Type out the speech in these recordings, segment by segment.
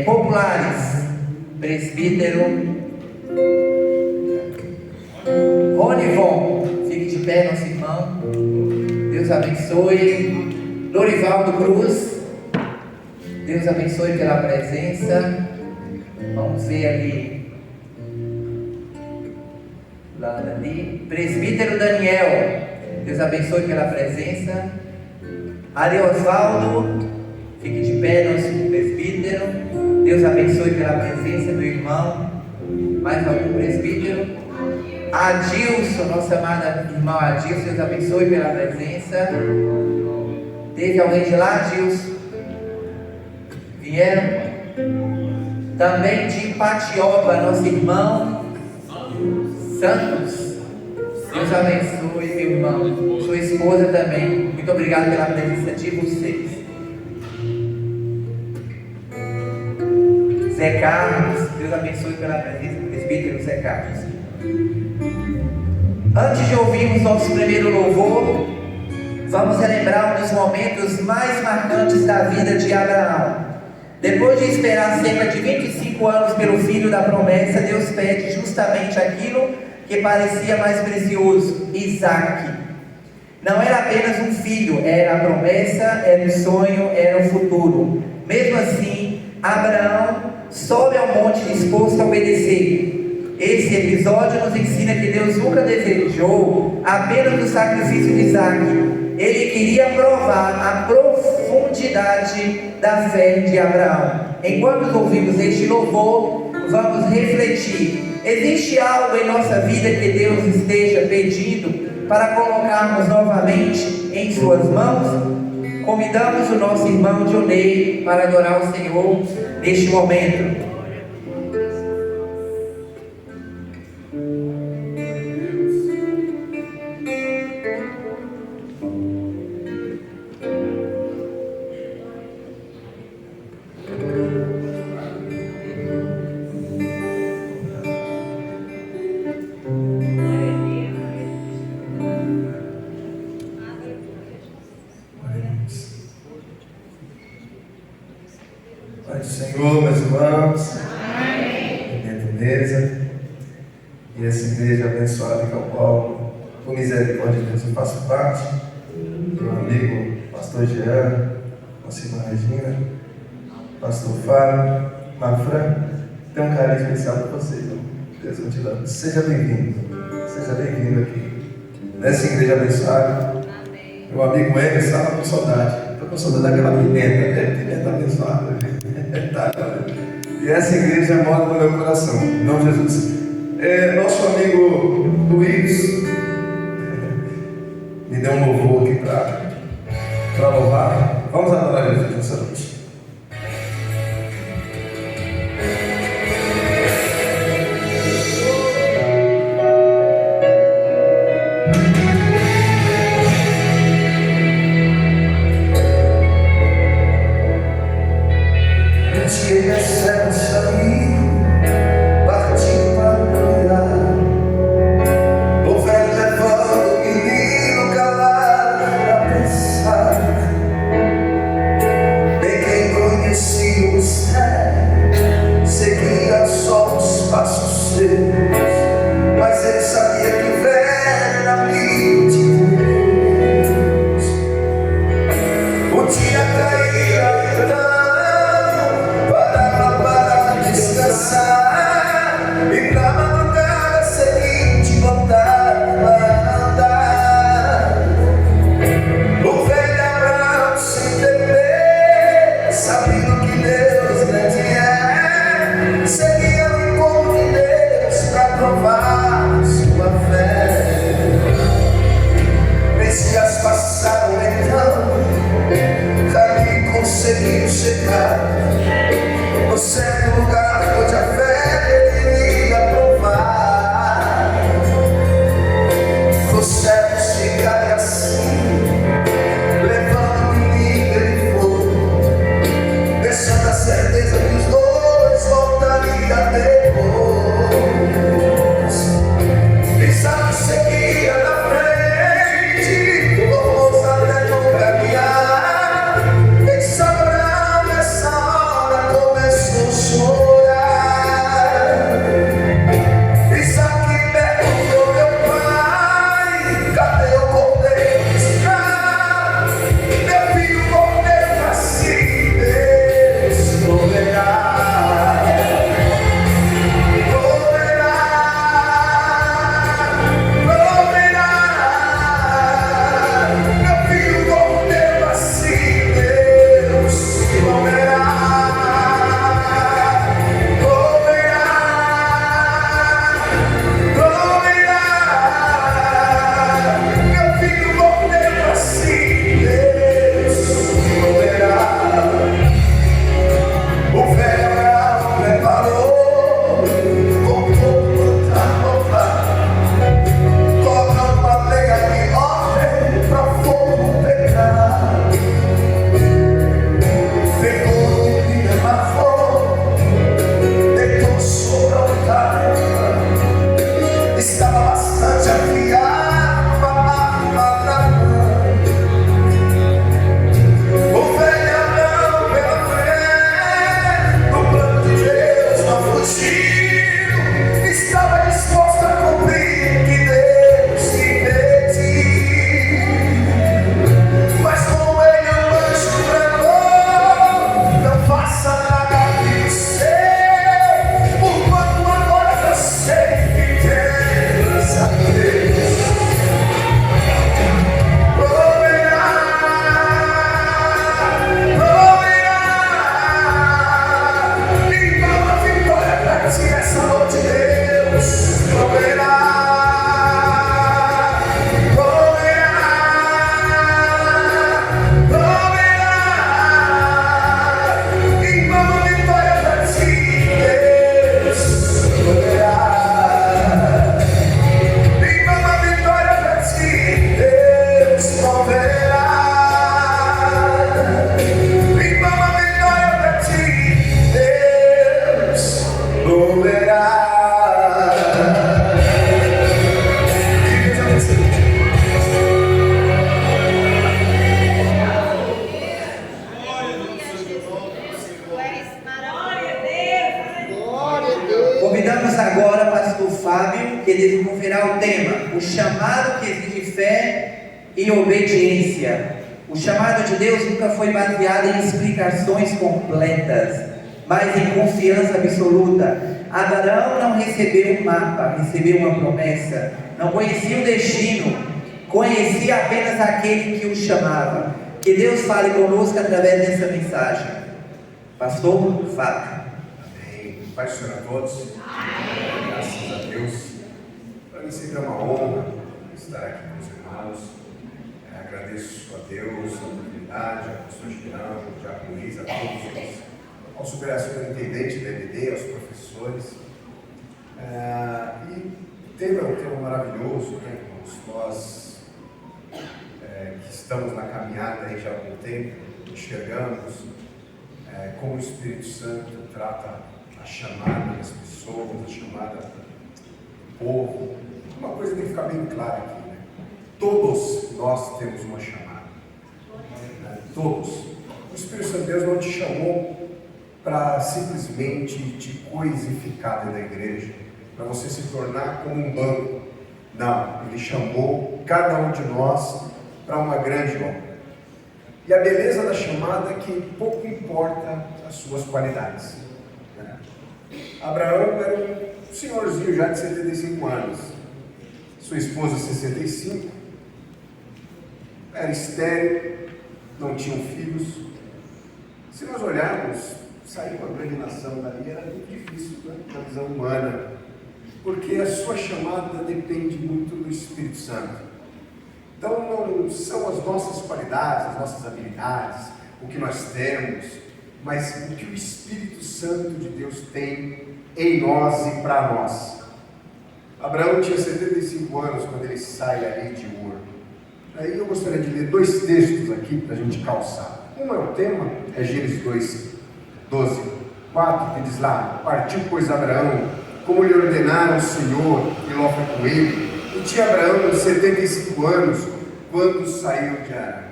Populares, presbítero Ronivon, fique de pé, nosso irmão. Deus abençoe. Lorivaldo Cruz, Deus abençoe pela presença. Vamos ver ali. Lá ali. Presbítero Daniel, Deus abençoe pela presença. Ariosvaldo, fique de pé, nosso presbítero. Deus abençoe pela presença do irmão. Mais algum presbítero? Adilson, nossa amada irmã Adilson, Deus abençoe pela presença. Teve alguém de lá, Adilson? Vieram? Também de Patioba, nosso irmão Santos. Deus abençoe, meu irmão. Sua esposa também. Muito obrigado pela presença de vocês. Zé Carlos, Deus abençoe pela presença do presbítero Zé Carlos. Antes de ouvirmos nosso primeiro louvor, vamos relembrar um dos momentos mais marcantes da vida de Abraão. Depois de esperar cerca de 25 anos pelo filho da promessa, Deus pede justamente aquilo que parecia mais precioso: Isaque. Não era apenas um filho, era a promessa, era o sonho, era o futuro. Mesmo assim, Abraão sobe ao monte disposto a obedecer. Esse episódio nos ensina que Deus nunca desejou apenas o sacrifício de Isaque. Ele queria provar a profundidade da fé de Abraão. Enquanto ouvimos este louvor, vamos refletir. Existe algo em nossa vida que Deus esteja pedindo para colocarmos novamente em suas mãos? Convidamos o nosso irmão Dionei para adorar o Senhor neste momento. Pai do Senhor, meus irmãos, dentro da mesa, e essa igreja abençoada que é o qual, por misericórdia de Deus, eu faço parte, meu amigo pastor Jean, nossa irmã Regina, pastor Fábio, Mafran, tem um carinho especial para vocês, irmão. Deus continue. Seja bem-vindo aqui, nessa igreja abençoada. Meu amigo Emerson estava com saudade. Estou com saudade daquela pimenta abençoada. E essa igreja mora no meu coração, em nome de Jesus. Nosso amigo Luiz me deu um louvor aqui para louvar. Vamos adorar Jesus nessa noite. Começar Fábio, que desenvolverá o tema: o chamado que exige fé e obediência. O chamado de Deus nunca foi baseado em explicações completas, mas em confiança absoluta. Abraão não recebeu um mapa, recebeu uma promessa. Não conhecia o destino, conhecia apenas aquele que o chamava. Que Deus fale conosco através dessa mensagem. Pastor Fábio. Amém. Paz do Senhor a todos. Graças a Deus. Para mim sempre é uma honra estar aqui com os irmãos. Agradeço a Deus, a oportunidade, a pastor Girão, a Diácono Luiz, a todos ao superintendente da EBD, aos professores. E o tema é um tema maravilhoso, né, irmãos? Nós que estamos na caminhada aí já há algum tempo, enxergamos como o Espírito Santo trata a chamada das pessoas, a chamada do povo. Uma coisa tem que ficar bem clara aqui, né? Todos nós temos uma chamada. Todos. O Espírito Santo de Deus não te chamou para simplesmente te coisificar dentro da igreja, para você se tornar como um banco. Não, Ele chamou cada um de nós para uma grande obra. E a beleza da chamada é que pouco importa as suas qualidades. Abraão era um senhorzinho já de 75 anos, sua esposa 65, era estéril, não tinham filhos. Se nós olharmos, sair com a grande nação dali era muito difícil, né, na visão humana, porque a sua chamada depende muito do Espírito Santo. Então não são as nossas qualidades, as nossas habilidades, o que nós temos, mas o que o Espírito Santo de Deus tem em nós e para nós. Abraão tinha 75 anos quando ele sai ali de Ur. Aí eu gostaria de ler dois textos aqui para a gente calçar. Um é o tema, é Gênesis 2:12, 4, que diz lá: partiu, pois, Abraão, como lhe ordenara o Senhor, e Ló foi com ele. E tinha Abraão 75 anos quando saiu de Arã.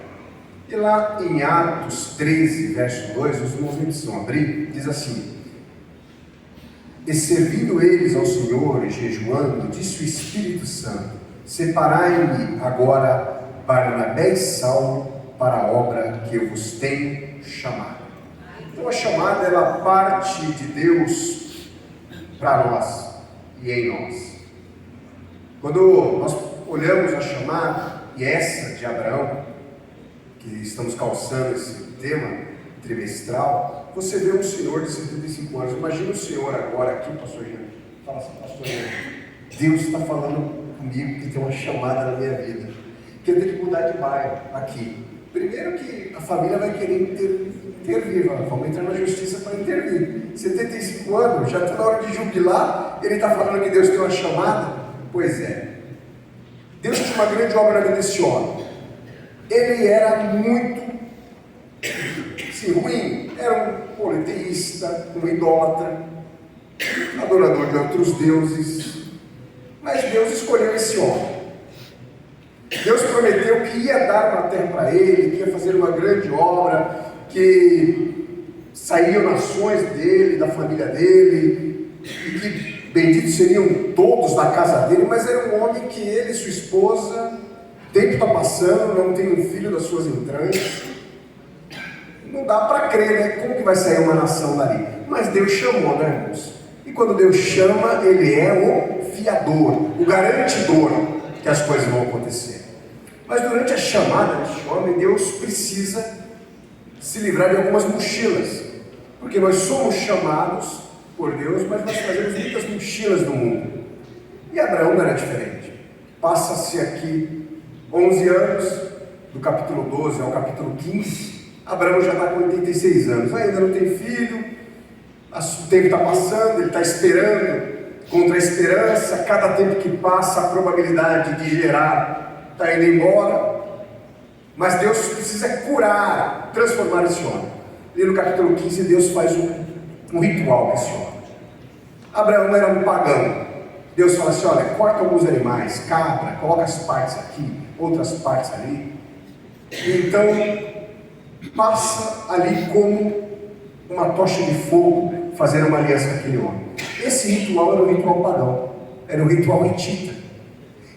E lá em Atos 13, verso 2, os irmãos nem precisam abrir, diz assim: e servindo eles ao Senhor e jejuando, disse o Espírito Santo: separai-me agora Barnabé e Saulo para a obra que eu vos tenho chamado. Então a chamada, ela parte de Deus para nós e em nós. Quando nós olhamos a chamada, e essa de Abraão, que estamos calçando esse tema trimestral, você vê um senhor de 75 anos. Imagina o senhor agora aqui, pastor Jean. Fala assim: pastor Jean, Deus está falando comigo que tem uma chamada na minha vida, que eu tenho que mudar de bairro aqui. Primeiro que a família vai querer intervir, vamos entrar na justiça para intervir. 75 anos, já está na hora de jubilar, ele está falando que Deus tem uma chamada. Pois é, Deus tinha uma grande obra desse homem. Ele era muito ruim, era um politeísta, um idólatra, adorador de outros deuses, mas Deus escolheu esse homem. Deus prometeu que ia dar uma terra para ele, que ia fazer uma grande obra, que saíam nações dele, da família dele, e que benditos seriam todos da casa dele. Mas era um homem que ele e sua esposa, o tempo está passando, não tem um filho das suas entranhas. Não dá para crer, né? Como que vai sair uma nação dali? Mas Deus chamou, né, irmãos? E quando Deus chama, Ele é o fiador, o garantidor que as coisas vão acontecer. Mas durante a chamada deste homem, Deus precisa se livrar de algumas mochilas, porque nós somos chamados por Deus, mas nós trazemos muitas mochilas do mundo. E Abraão não era diferente. Passa-se aqui 11 anos, do capítulo 12 ao capítulo 15, Abraão já está com 86 anos, ainda não tem filho, o tempo está passando, ele está esperando, contra a esperança, cada tempo que passa a probabilidade de gerar está indo embora, mas Deus precisa curar, transformar esse homem. E no capítulo 15 Deus faz um ritual com esse homem. Abraão era um pagão. Deus fala assim: olha, corta alguns animais, cabra, coloca as partes aqui, outras partes ali. E então passa ali como uma tocha de fogo, fazendo uma aliança com aquele homem. Esse ritual era um ritual pagão. era o ritual hitita.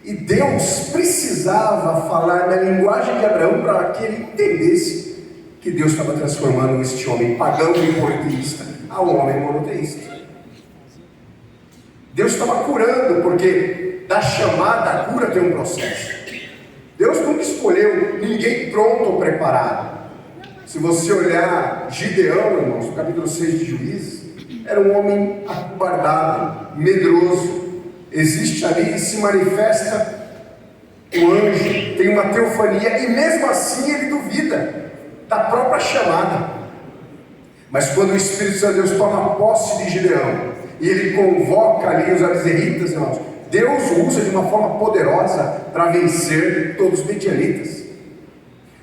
E Deus precisava falar na linguagem de Abraão para que ele entendesse que Deus estava transformando este homem pagão e monoteísta a um homem monoteísta. Deus estava curando, porque da chamada a cura tem um processo. Deus nunca escolheu ninguém pronto ou preparado. Se você olhar Gideão, irmãos, no capítulo 6 de Juízes, era um homem acobardado, medroso. Existe ali e se manifesta o anjo, tem uma teofania, e mesmo assim ele duvida da própria chamada. Mas quando o Espírito Santo de Deus toma posse de Gideão, e ele convoca ali os abzerritas, irmãos, Deus o usa de uma forma poderosa para vencer todos os medianitas.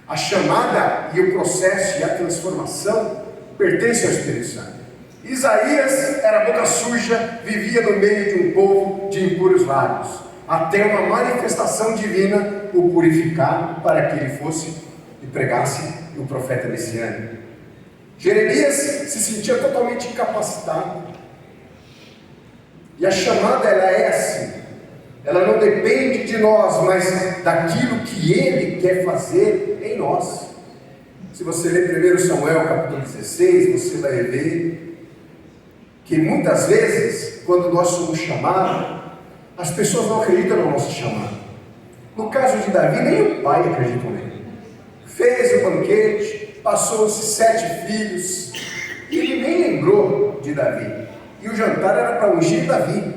A chamada e o processo e a transformação pertencem ao Espírito Santo. Isaías era boca suja, vivia no meio de um povo de impuros lábios, até uma manifestação divina o purificar para que ele fosse e pregasse o profeta messiânico. Jeremias se sentia totalmente incapacitado. E a chamada ela é assim, ela não depende de nós, mas daquilo que Ele quer fazer em nós. Se você ler 1 Samuel capítulo 16, você vai ver que muitas vezes, quando nós somos chamados, as pessoas não acreditam no nosso chamado. No caso de Davi, nem o pai acreditou nele. Fez o banquete, passou-se 7 filhos, e ele nem lembrou de Davi. E o jantar era para ungir Davi.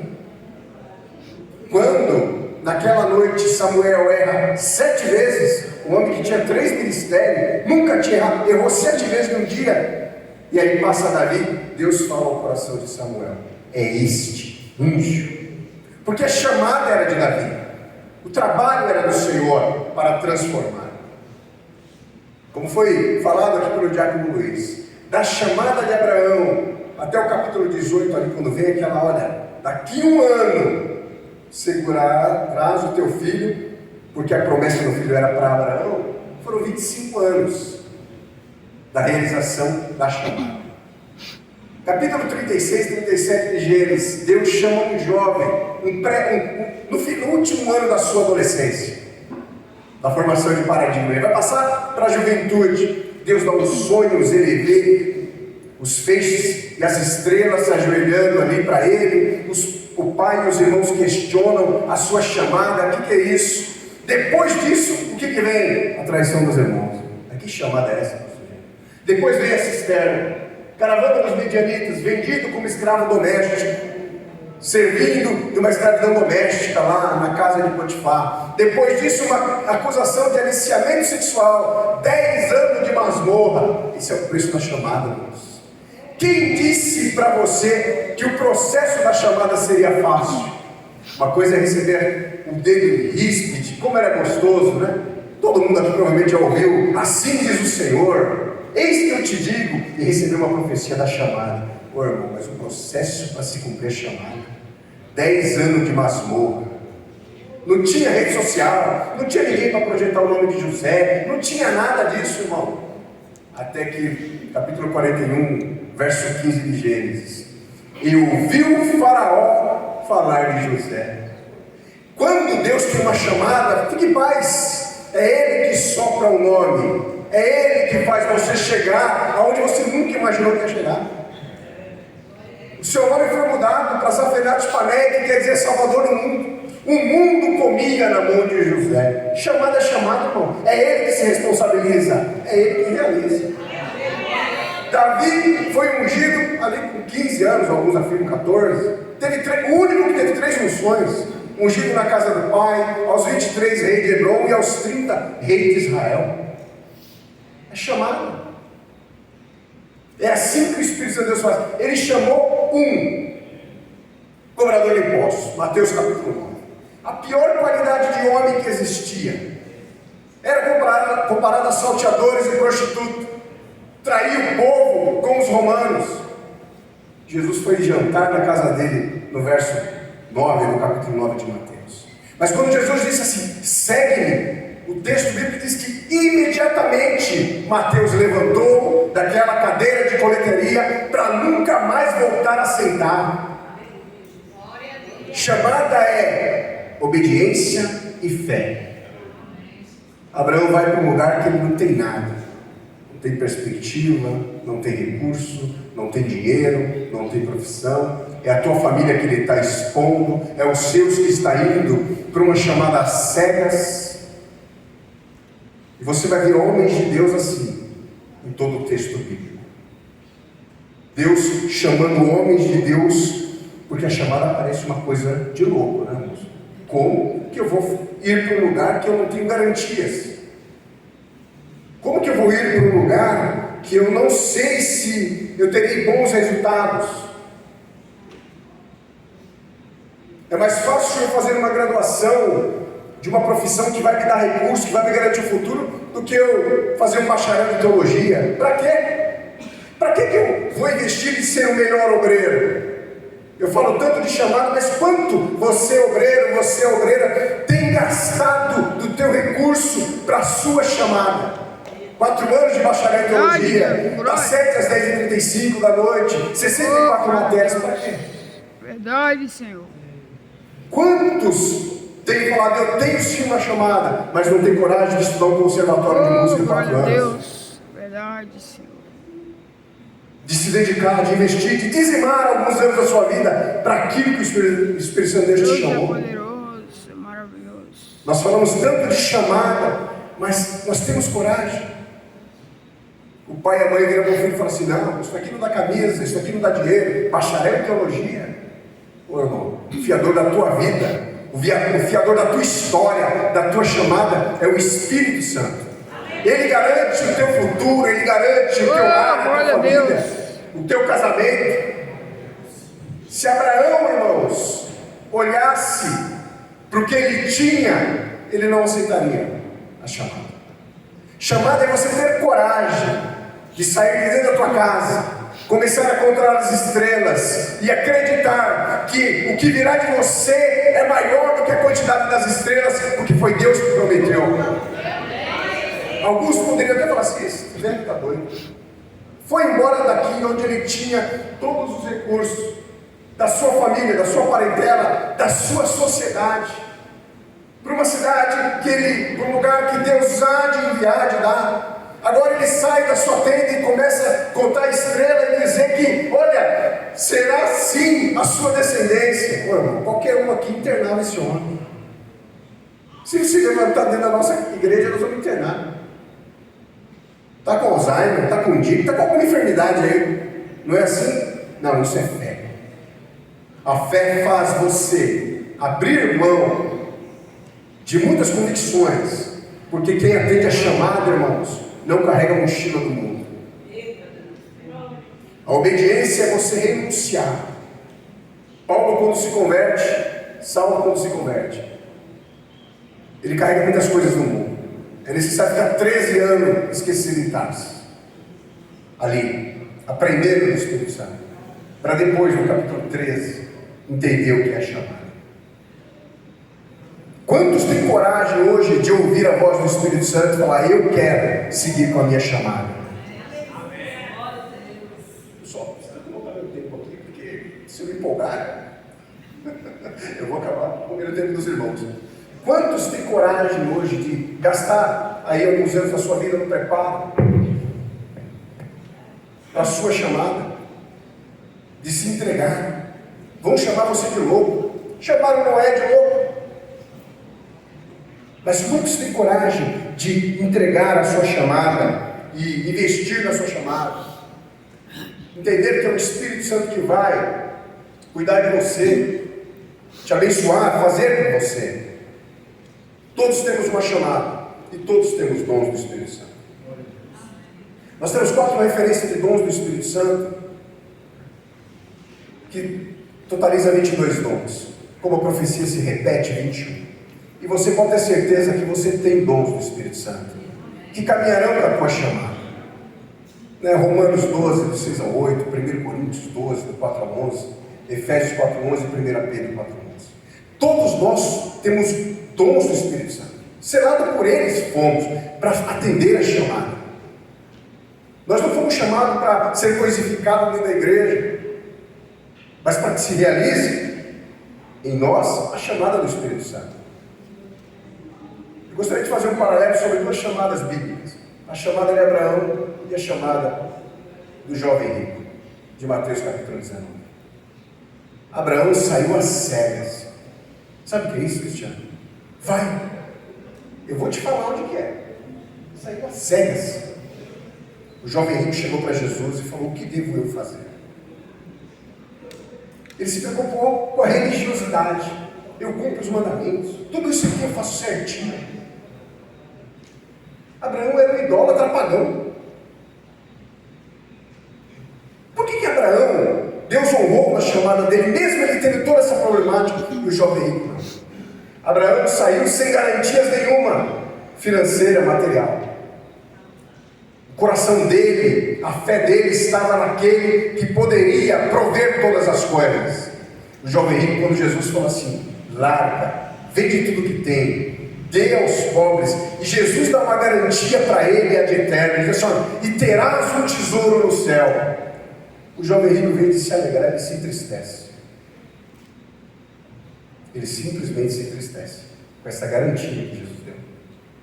Quando, naquela noite, Samuel erra 7 vezes, um homem que tinha 3 ministérios, nunca tinha errado, errou 7 vezes num dia, e aí passa Davi, Deus fala ao coração de Samuel: é este, unjo. Porque a chamada era de Davi, o trabalho era do Senhor para transformar. Como foi falado aqui pelo Diácono Luiz, da chamada de Abraão até o capítulo 18, ali, quando vem aquela, olha, daqui 1 ano segurarás o teu filho, porque a promessa do filho era para Abraão, foram 25 anos da realização da chamada. Capítulo 36, 37 de Gênesis, Deus chama um jovem, no último ano da sua adolescência, da formação de paradigma. Ele vai passar para a juventude. Deus dá os sonhos, ele vê os feixes e as estrelas se ajoelhando ali para ele. O pai e os irmãos questionam a sua chamada. O que é isso? Depois disso, o que vem? A traição dos irmãos. Que chamada é essa? Depois vem a cisterna, caravana dos medianitas, vendido como escravo doméstico, servindo de uma escravidão doméstica lá na casa de Potifar. Depois disso, uma acusação de aliciamento sexual, 10 anos de masmorra. Esse é o preço da chamada, irmãos. Quem disse para você que o processo da chamada seria fácil? Uma coisa é receber o dedo ríspide, como era gostoso, né? Todo mundo aqui provavelmente já ouviu: assim diz o Senhor, eis que eu te digo, e receber uma profecia da chamada. Ô irmão, mas o processo para se cumprir a chamada, 10 anos de masmorra, não tinha rede social, não tinha ninguém para projetar o nome de José, não tinha nada disso, irmão. Até que, capítulo 41, verso 15 de Gênesis, e ouviu o faraó falar de José. Quando Deus tem uma chamada, fique em paz. É Ele que sopra o nome, é Ele que faz você chegar aonde você nunca imaginou que ia chegar. O seu nome foi mudado para Zafenat Pané, que quer dizer Salvador do mundo. O mundo comia na mão de José. Chamada é chamada, irmão. É Ele que se responsabiliza, é Ele que realiza. Davi foi ungido ali com 15 anos, alguns afirmam 14. O único que teve 3 unções. Ungido na casa do pai, aos 23 reis de Hebron e aos 30 reis de Israel. É chamado. É assim que o Espírito Santo de Deus faz. Ele chamou um cobrador de impostos, Mateus capítulo 9. A pior qualidade de homem que existia. Era comparado a salteadores e prostitutos. Traía o povo com os romanos. Jesus foi jantar na casa dele, no verso 9, no capítulo 9 de Mateus. Mas quando Jesus disse assim: segue-me, o texto bíblico diz que imediatamente Mateus levantou daquela cadeira de coleteria para nunca mais voltar a sentar. chamada é obediência e fé. Abraão vai para um lugar que ele não tem nada, não tem perspectiva, não tem recurso, não tem dinheiro, não tem profissão. É a tua família que ele está expondo, é os seus que está indo para uma chamada às cegas. E você vai ver homens de Deus assim, em todo o texto bíblico. Deus chamando homens de Deus, porque a chamada parece uma coisa de louco, né, moço? Como que eu vou ir para um lugar que eu não tenho garantias? Como que eu vou ir para um lugar que eu não sei se eu terei bons resultados? É mais fácil eu fazer uma graduação de uma profissão que vai me dar recurso, que vai me garantir o futuro, do que eu fazer um bacharel em teologia. Para quê? Para que eu vou investir em ser o melhor obreiro? Eu falo tanto de chamado, mas quanto você obreiro, você obreira, tem gastado do teu recurso para a sua chamada? 4 anos de bacharel em teologia, das 7 às 10h35 da noite, 64 matérias, para quê? Verdade, Senhor. Quantos têm falado, eu tenho sim uma chamada, mas não tem coragem de estudar um conservatório de música em 4 anos? Deus. Verdade, Senhor. De se dedicar, de investir, de dizimar alguns anos da sua vida para aquilo que o Espírito Santo de Deus te chamou. É poderoso, é maravilhoso. Nós falamos tanto de chamada, mas nós temos coragem. O pai e a mãe viram para o filho e falam assim: não, isso aqui não dá camisa, isso aqui não dá dinheiro, bacharel em teologia. Ô irmão, o fiador da tua vida, o fiador da tua história, da tua chamada, é o Espírito Santo. Ele garante o teu futuro, ele garante o teu lar, a tua família, o teu casamento. Se Abraão, irmãos, olhasse para o que ele tinha, ele não aceitaria a chamada. Chamada é você ter coragem de sair de dentro da tua casa, começar a contar as estrelas e acreditar que o que virá de você é maior do que a quantidade das estrelas, porque foi Deus que prometeu. Alguns poderiam até falar assim: esse velho está doido. Foi embora daqui onde ele tinha todos os recursos da sua família, da sua parentela, da sua sociedade, para uma cidade para um lugar que Deus há de enviar, de dar. Agora ele sai da sua tenda e começa a contar a estrela e dizer que, olha, será sim a sua descendência. Ô, irmão, qualquer um aqui internava esse homem. Se ele se levantar dentro da nossa igreja, nós vamos internar. Está com Alzheimer, está com Dick, está com alguma enfermidade aí. Não é assim? Não, isso é fé. A fé faz você abrir mão de muitas convicções, porque quem atende a chamada, irmãos, não carrega a mochila do mundo. A obediência é você renunciar. Paulo, quando se converte, Saulo, quando se converte, ele carrega muitas coisas no mundo. É necessário ficar 13 anos esquecido em Tarso, ali, aprendendo do Espírito Santo, para depois, no capítulo 13, entender o que é chamada. Quantos têm coragem hoje de ouvir a voz do Espírito Santo e falar: eu quero seguir com a minha chamada? Pessoal, precisa colocar meu tempo aqui, porque se eu me empolgar, eu vou acabar comendo o tempo dos irmãos. Quantos têm coragem hoje de gastar aí alguns anos da sua vida no preparo para a sua chamada, de se entregar? Vão chamar você de louco. Chamaram Noé de louco. Mas quantos têm coragem de entregar a sua chamada e investir na sua chamada? Entender que é o Espírito Santo que vai cuidar de você, te abençoar, fazer com você. Todos temos uma chamada e todos temos dons do Espírito Santo. Nós temos 4 referências de dons do Espírito Santo, que totaliza 22 dons. Como a profecia se repete, 21. E você pode ter certeza que você tem dons do Espírito Santo, que caminharão para a tua chamada. Romanos 12, do 6 ao 8, 1 Coríntios 12, do 4 ao 11, Efésios 4, 11 e 1 Pedro 4, 11. Todos nós temos dons do Espírito Santo. Selado por eles fomos para atender a chamada. Nós não fomos chamados para ser coisificados dentro da igreja, mas para que se realize em nós a chamada do Espírito Santo. Eu gostaria de fazer um paralelo sobre duas chamadas bíblicas: a chamada de Abraão e a chamada do jovem rico, de Mateus capítulo 19. Abraão saiu às cegas. Sabe o que é isso, Cristiano? Vai, eu vou te falar onde que é. Saiu às cegas. O jovem rico chegou para Jesus e falou: o que devo eu fazer? Ele se preocupou com a religiosidade. Eu cumpro os mandamentos, tudo isso aqui eu faço certinho. Abraão era um idólatra pagão. Por que Abraão, Deus honrou na chamada dele, mesmo ele tendo toda essa problemática, e o jovem rico não? Abraão saiu sem garantias nenhuma, financeira, material. O coração dele, a fé dele estava naquele que poderia prover todas as coisas. O jovem rico, quando Jesus falou assim: larga, vende tudo que tem, dê aos pobres, e Jesus dá uma garantia para ele, a de eterno. Ele diz assim: e terás um tesouro no céu. O jovem rico, veio de se alegrar, ele se entristece. Ele simplesmente se entristece com essa garantia que Jesus deu,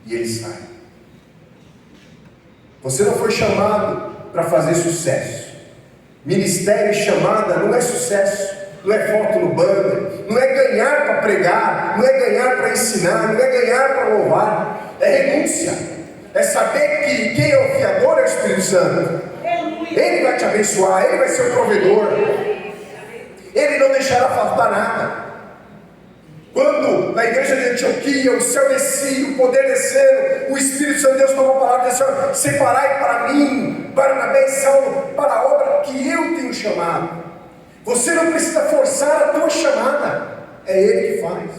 e ele sai. Você não foi chamado para fazer sucesso. Ministério e chamada não é sucesso, não é foto no banner, não é ganhar para pregar, não é ganhar para ensinar, não é ganhar para louvar, é renúncia, é saber que quem é o fiador é o Espírito Santo. Ele vai te abençoar, ele vai ser o provedor, ele não deixará faltar nada. Quando na igreja de Antioquia o céu descia, o poder descendo, o Espírito Santo de Deus tomou a palavra e disse: separai para mim, Barnabé e Saulo, para a obra que eu tenho chamado. Você não precisa forçar a tua chamada, é Ele que faz.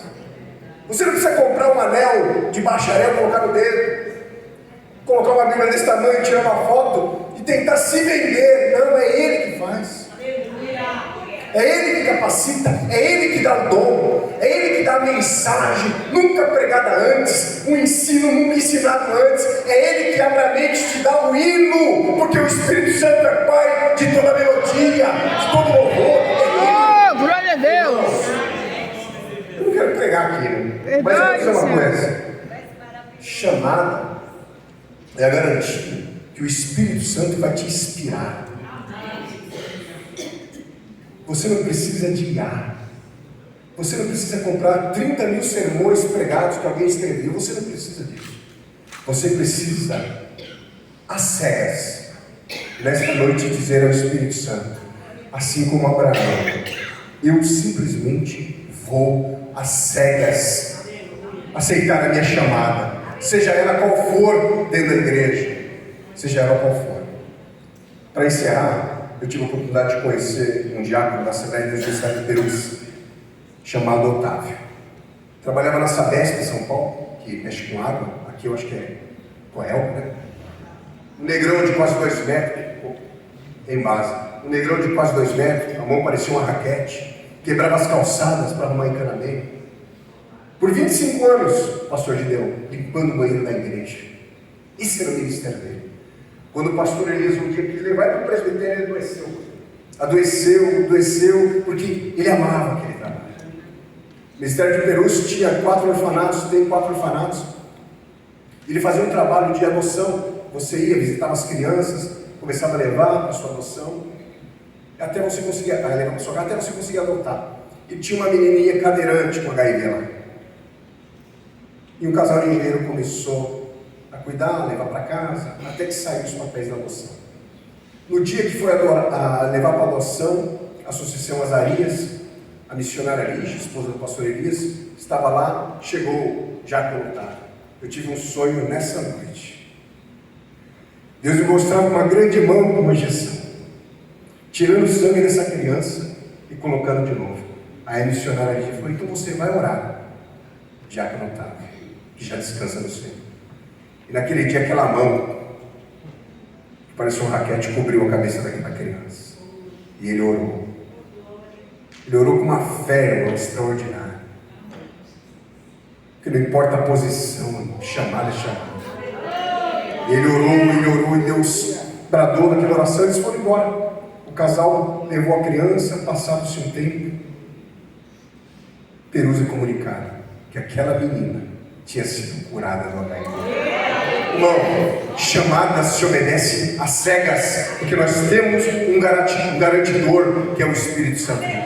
Você não precisa comprar um anel de bacharel, colocar no dedo, colocar uma Bíblia desse tamanho, tirar uma foto e tentar se vender. Não, é Ele que faz. É Ele que capacita, é Ele que dá o dom, é Ele que dá a mensagem, nunca pregada antes, um ensino nunca ensinado antes, é Ele que abre a mente e te dá o hino, porque o Espírito Santo é Pai de toda melodia, de todo louvor, é Ele. Oh, glória a Deus! Eu não quero pregar aqui, né? Mas eu vou dizer uma coisa: chamada é a garantia que o Espírito Santo vai te inspirar. Você não precisa de guiar. Você não precisa comprar 30 mil sermões pregados que alguém escreveu. Você não precisa disso. Você precisa, às cegas, nesta noite, dizer ao Espírito Santo, assim como Abraão: eu simplesmente vou às cegas aceitar a minha chamada, seja ela qual for, dentro da igreja, seja ela qual for. Para encerrar, eu tive a oportunidade de conhecer um diácono da Assembleia de Deus do Estado de Perus, chamado Otávio. Trabalhava na Sabesp, em São Paulo, que mexe com água. Aqui eu acho que é Coel, né? Um negrão de quase 2 metros, em base. Um negrão de quase 2 metros, a mão parecia uma raquete, quebrava as calçadas para arrumar encanamento. Por 25 anos, pastor Gideão, limpando o banheiro da igreja. Esse era o ministério dele. Quando o pastor Elias um dia quis levar para o presbitério, ele adoeceu, porque ele amava aquele trabalho. O Ministério de Perus tinha 4 orfanatos, tem 4 orfanatos. Ele fazia um trabalho de adoção. Você ia, visitava as crianças, começava a levar para a sua adoção, até você conseguir levar para sua casa, até você conseguir adotar. E tinha uma menininha cadeirante com HIV lá. E um casal de engenheiro começou a cuidar, levar para casa, até que saiu os papéis da adoção. No dia que foi a levar para adoção, a Associação Azarias, a missionária Lígia, esposa do pastor Elias, estava lá, chegou já colocado. Eu tive um sonho nessa noite. Deus me mostrava uma grande mão com uma injeção, tirando o sangue dessa criança e colocando de novo. Aí a missionária Lígia falou: então você vai orar, já que não estava, que já descansa no Senhor. E naquele dia aquela mão, que parecia um raquete, cobriu a cabeça daquela criança. E ele orou. Ele orou com uma fé, irmão, extraordinária. Porque não importa a posição, irmão, chamada é chamada. E ele orou, e Deus bradou naquela oração, eles foram embora. O casal levou a criança, passado-se um tempo. Perusa comunicado que aquela menina tinha sido curada do HIV. Irmão, chamadas se obedecem às cegas, porque nós temos um garantidor, que é o Espírito Santo de Deus.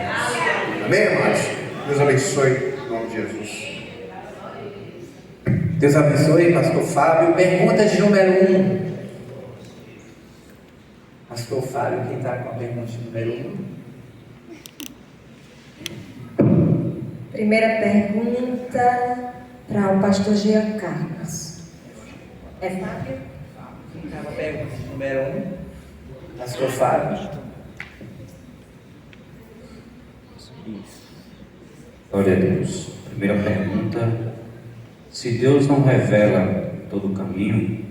Amém, amados? Deus abençoe, em nome de Jesus. Deus abençoe, pastor Fábio. Pergunta de número 1. Pastor Fábio, quem está com a pergunta de número 1? Primeira pergunta para o pastor Jean Carlos. É Fábio? Quem está com a pergunta de número 1? Pastor Fábio. Glória a Deus. Primeira pergunta: se Deus não revela todo o caminho,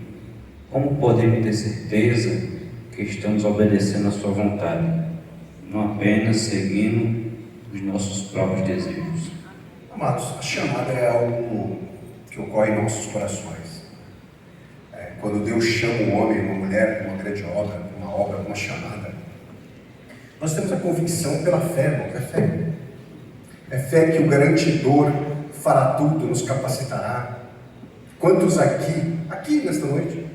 como podemos ter certeza que estamos obedecendo a sua vontade, não apenas seguindo os nossos próprios desejos? Amados, a chamada é algo que ocorre em nossos corações. Quando Deus chama um homem, uma mulher, para uma grande obra, uma chamada, nós temos a convicção pela fé, irmão, é fé. É fé que o garantidor fará tudo, nos capacitará. Quantos aqui nesta noite,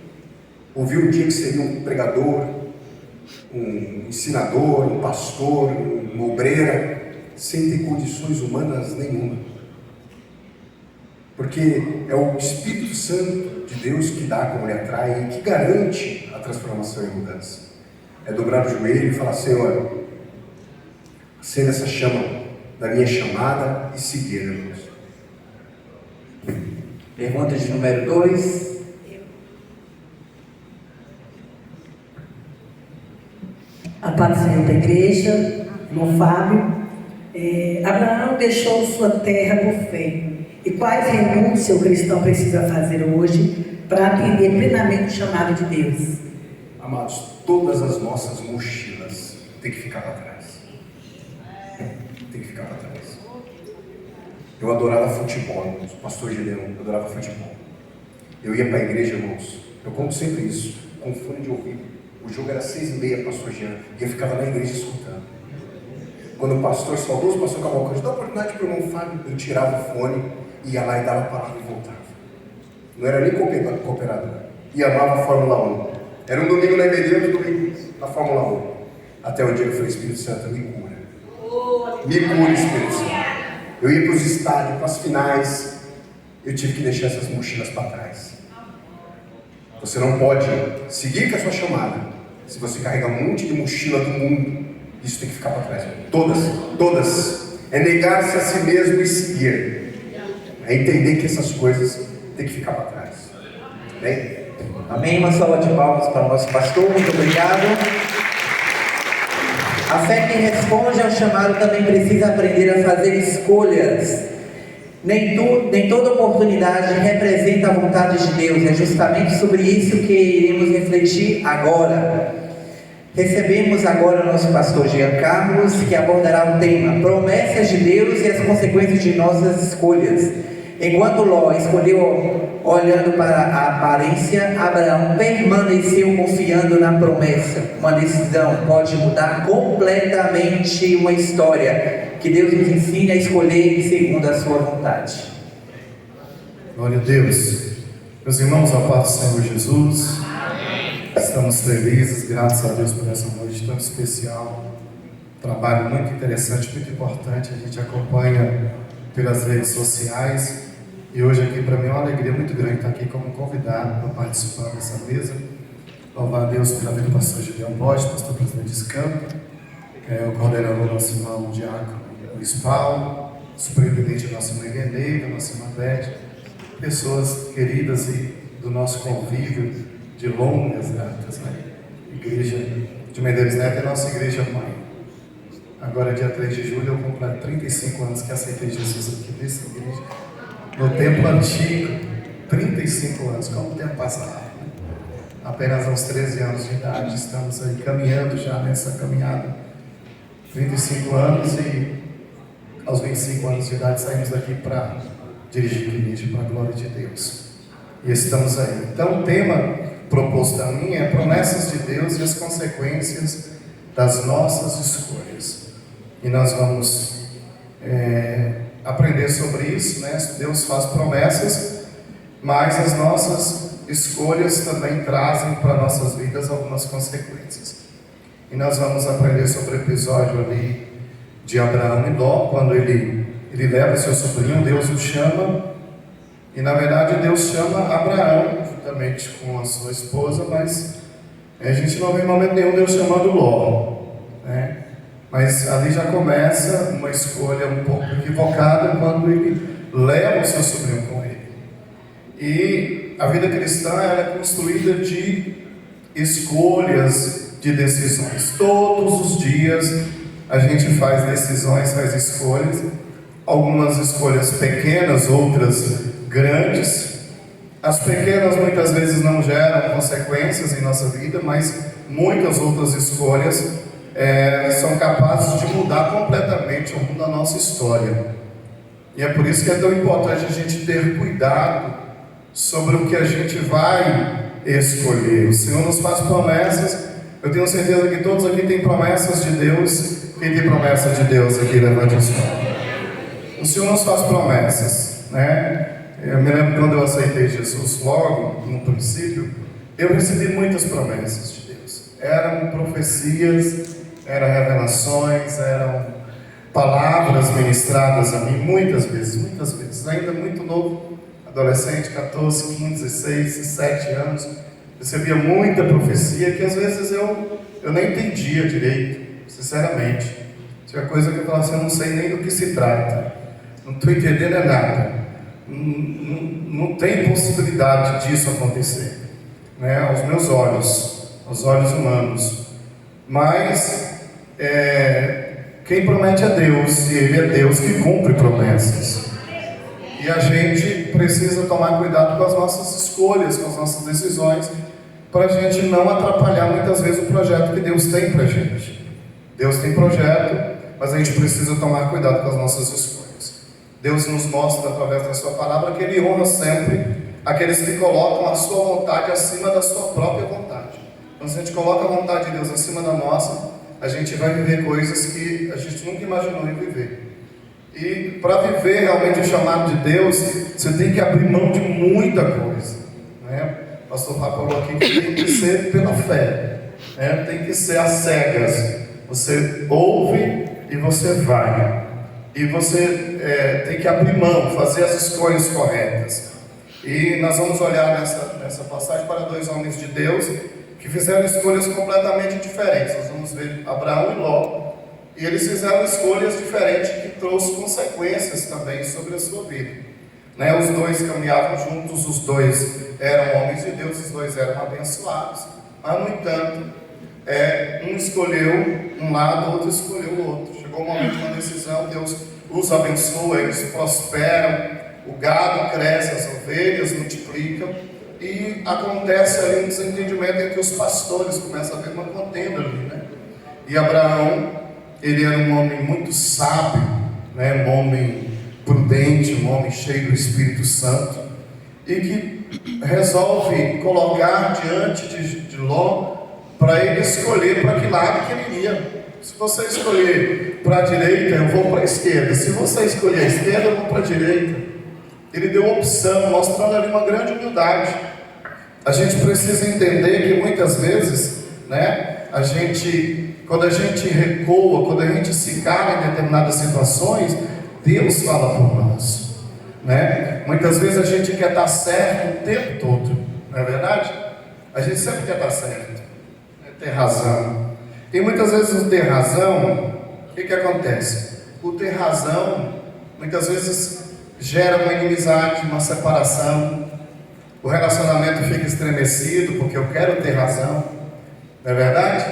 ouviu um dia que seria um pregador, um ensinador, um pastor, uma obreira, sem ter condições humanas nenhuma? Porque é o Espírito Santo de Deus que dá, como ele atrai, e que garante a transformação e mudança. É dobrar o joelho e falar: Senhor, acenda essa chama da minha chamada e seguir, irmãos. Pergunta de número 2. A paz do Senhor da igreja, irmão Fábio. Abraão deixou sua terra por fé. E quais renúncias o cristão precisa fazer hoje para atender plenamente o chamado de Deus? Amados, todas as nossas mochilas têm que ficar para trás. Tem que ficar para trás. Eu adorava futebol, irmãos. Pastor Gideão, eu adorava futebol. Eu ia para a igreja, irmãos. Eu conto sempre isso, com fone de ouvido. O jogo era 6h30, pastor Jean, e eu ficava na igreja escutando. Quando o pastor saudoso, o pastor Cavalcante, dá oportunidade para o irmão Fábio, eu tirava o fone, ia lá e dava a palavra e voltava. Não era nem cooperador. E amava a Fórmula 1. Era um domingo na EBD, outro domingo na Fórmula 1. Até o dia que eu falei: Espírito Santo, me cura. Me cura, Espírito Santo. Eu ia para os estádios, para as finais. Eu tive que deixar essas mochilas para trás. Você não pode seguir com a sua chamada se você carrega um monte de mochila do mundo. Isso tem que ficar para trás. Todas. É negar-se a si mesmo e seguir. É entender que essas coisas têm que ficar para trás. Amém? Amém? Uma salva de palmas para o nosso pastor. Muito obrigado. A fé que responde ao chamado também precisa aprender a fazer escolhas. Nem toda oportunidade representa a vontade de Deus. É justamente sobre isso que iremos refletir agora. Recebemos agora o nosso pastor Jean Carlos, que abordará o tema promessas de Deus e as consequências de nossas escolhas. Enquanto Ló escolheu olhando para a aparência, Abraão permaneceu confiando na promessa. Uma decisão pode mudar completamente uma história. Que Deus nos ensine a escolher segundo a sua vontade. Glória a Deus. Meus irmãos, a paz do Senhor Jesus. Estamos felizes, graças a Deus por essa noite tão especial. Trabalho muito interessante, muito importante. A gente acompanha pelas redes sociais. E hoje aqui para mim é uma alegria muito grande estar aqui como convidado para participar dessa mesa. Louvar a Deus pela vida do pastor Gideão Borges, pastor presidente de Campo, o coordenador do nosso irmão Diácono Luiz Paulo, superintendente da nossa irmã Eneida, nossa irmã Beth, pessoas queridas e do nosso convívio de longas datas, né? Igreja de Medeiros Neto é a nossa igreja mãe. Agora, dia 3 de julho, eu completo 35 anos que aceitei Jesus aqui nessa igreja. No tempo antigo, 35 anos, como o tempo passa rápido, né? Apenas aos 13 anos de idade, estamos aí caminhando já nessa caminhada. 35 anos e aos 25 anos de idade saímos daqui para dirigir a igreja para a glória de Deus. E estamos aí. Então o tema proposto a mim é promessas de Deus e as consequências das nossas escolhas. E nós vamos aprender sobre isso, né? Deus faz promessas, mas as nossas escolhas também trazem para nossas vidas algumas consequências. E nós vamos aprender sobre o episódio ali de Abraão e Ló, quando ele leva seu sobrinho, Deus o chama, e na verdade Deus chama Abraão, juntamente com a sua esposa, mas a gente não vê em momento nenhum Deus chamando Ló, né? Mas ali já começa uma escolha um pouco equivocada quando ele leva o seu sobrinho com ele. E a vida cristã ela é construída de escolhas, de decisões. Todos os dias a gente faz decisões, faz escolhas. Algumas escolhas pequenas, outras grandes. As pequenas muitas vezes não geram consequências em nossa vida, mas muitas outras escolhas são capazes de mudar completamente o rumo da nossa história. E é por isso que é tão importante a gente ter cuidado sobre o que a gente vai escolher. O Senhor nos faz promessas. Eu tenho certeza que todos aqui têm promessas de Deus. Quem tem promessa de Deus aqui, levante a mão. O Senhor nos faz promessas, né? Eu me lembro quando eu aceitei Jesus logo, no princípio, eu recebi muitas promessas de Deus. Eram profecias, eram revelações, eram palavras ministradas a mim muitas vezes. Ainda muito novo, adolescente, 14, 15, 16, 17 anos, recebia muita profecia que às vezes eu nem entendia direito, sinceramente. Tinha coisa que eu falava assim, eu não sei nem do que se trata, não estou entendendo nada, não tem possibilidade disso acontecer, né? Aos meus olhos, aos olhos humanos. Mas quem promete é Deus, e Ele é Deus que cumpre promessas. E a gente precisa tomar cuidado com as nossas escolhas, com as nossas decisões, para a gente não atrapalhar muitas vezes o projeto que Deus tem para a gente. Deus tem projeto, mas a gente precisa tomar cuidado com as nossas escolhas. Deus nos mostra através da sua palavra que Ele honra sempre aqueles que colocam a sua vontade acima da sua própria vontade. Então, se a gente coloca a vontade de Deus acima da nossa, a gente vai viver coisas que a gente nunca imaginou em viver. E para viver realmente o chamado de Deus, você tem que abrir mão de muita coisa, né? O pastor Rafa falou aqui que tem que ser pela fé, né? Tem que ser às cegas. Você ouve e você vai. E você tem que abrir mão, fazer as escolhas corretas. E nós vamos olhar nessa passagem para dois homens de Deus que fizeram escolhas completamente diferentes. Nós vamos ver Abraão e Ló. E eles fizeram escolhas diferentes que trouxeram consequências também sobre a sua vida, né? Os dois caminhavam juntos, os dois eram homens de Deus, os dois eram abençoados. Mas, no entanto, um escolheu um lado, o outro escolheu o outro. Chegou o momento de uma decisão, Deus os abençoa, eles prosperam, o gado cresce, as ovelhas multiplicam, e acontece ali um desentendimento entre os pastores, começa a haver uma contenda ali, né? E Abraão, ele era um homem muito sábio, né? Um homem prudente, um homem cheio do Espírito Santo, e que resolve colocar diante de Ló para ele escolher para que lado que ele iria. Se você escolher para a direita, eu vou para a esquerda. Se você escolher a esquerda, eu vou para a direita. Ele deu opção, mostrando ali uma grande humildade. A gente precisa entender que muitas vezes, né, quando a gente recua, quando a gente se cala em determinadas situações, Deus fala por nós, né? Muitas vezes a gente quer estar certo o tempo todo, não é verdade? A gente sempre quer estar certo, né? Ter razão. E muitas vezes o ter razão, o que acontece? O ter razão, muitas vezes gera uma inimizade, uma separação. O relacionamento fica estremecido porque eu quero ter razão, não é verdade?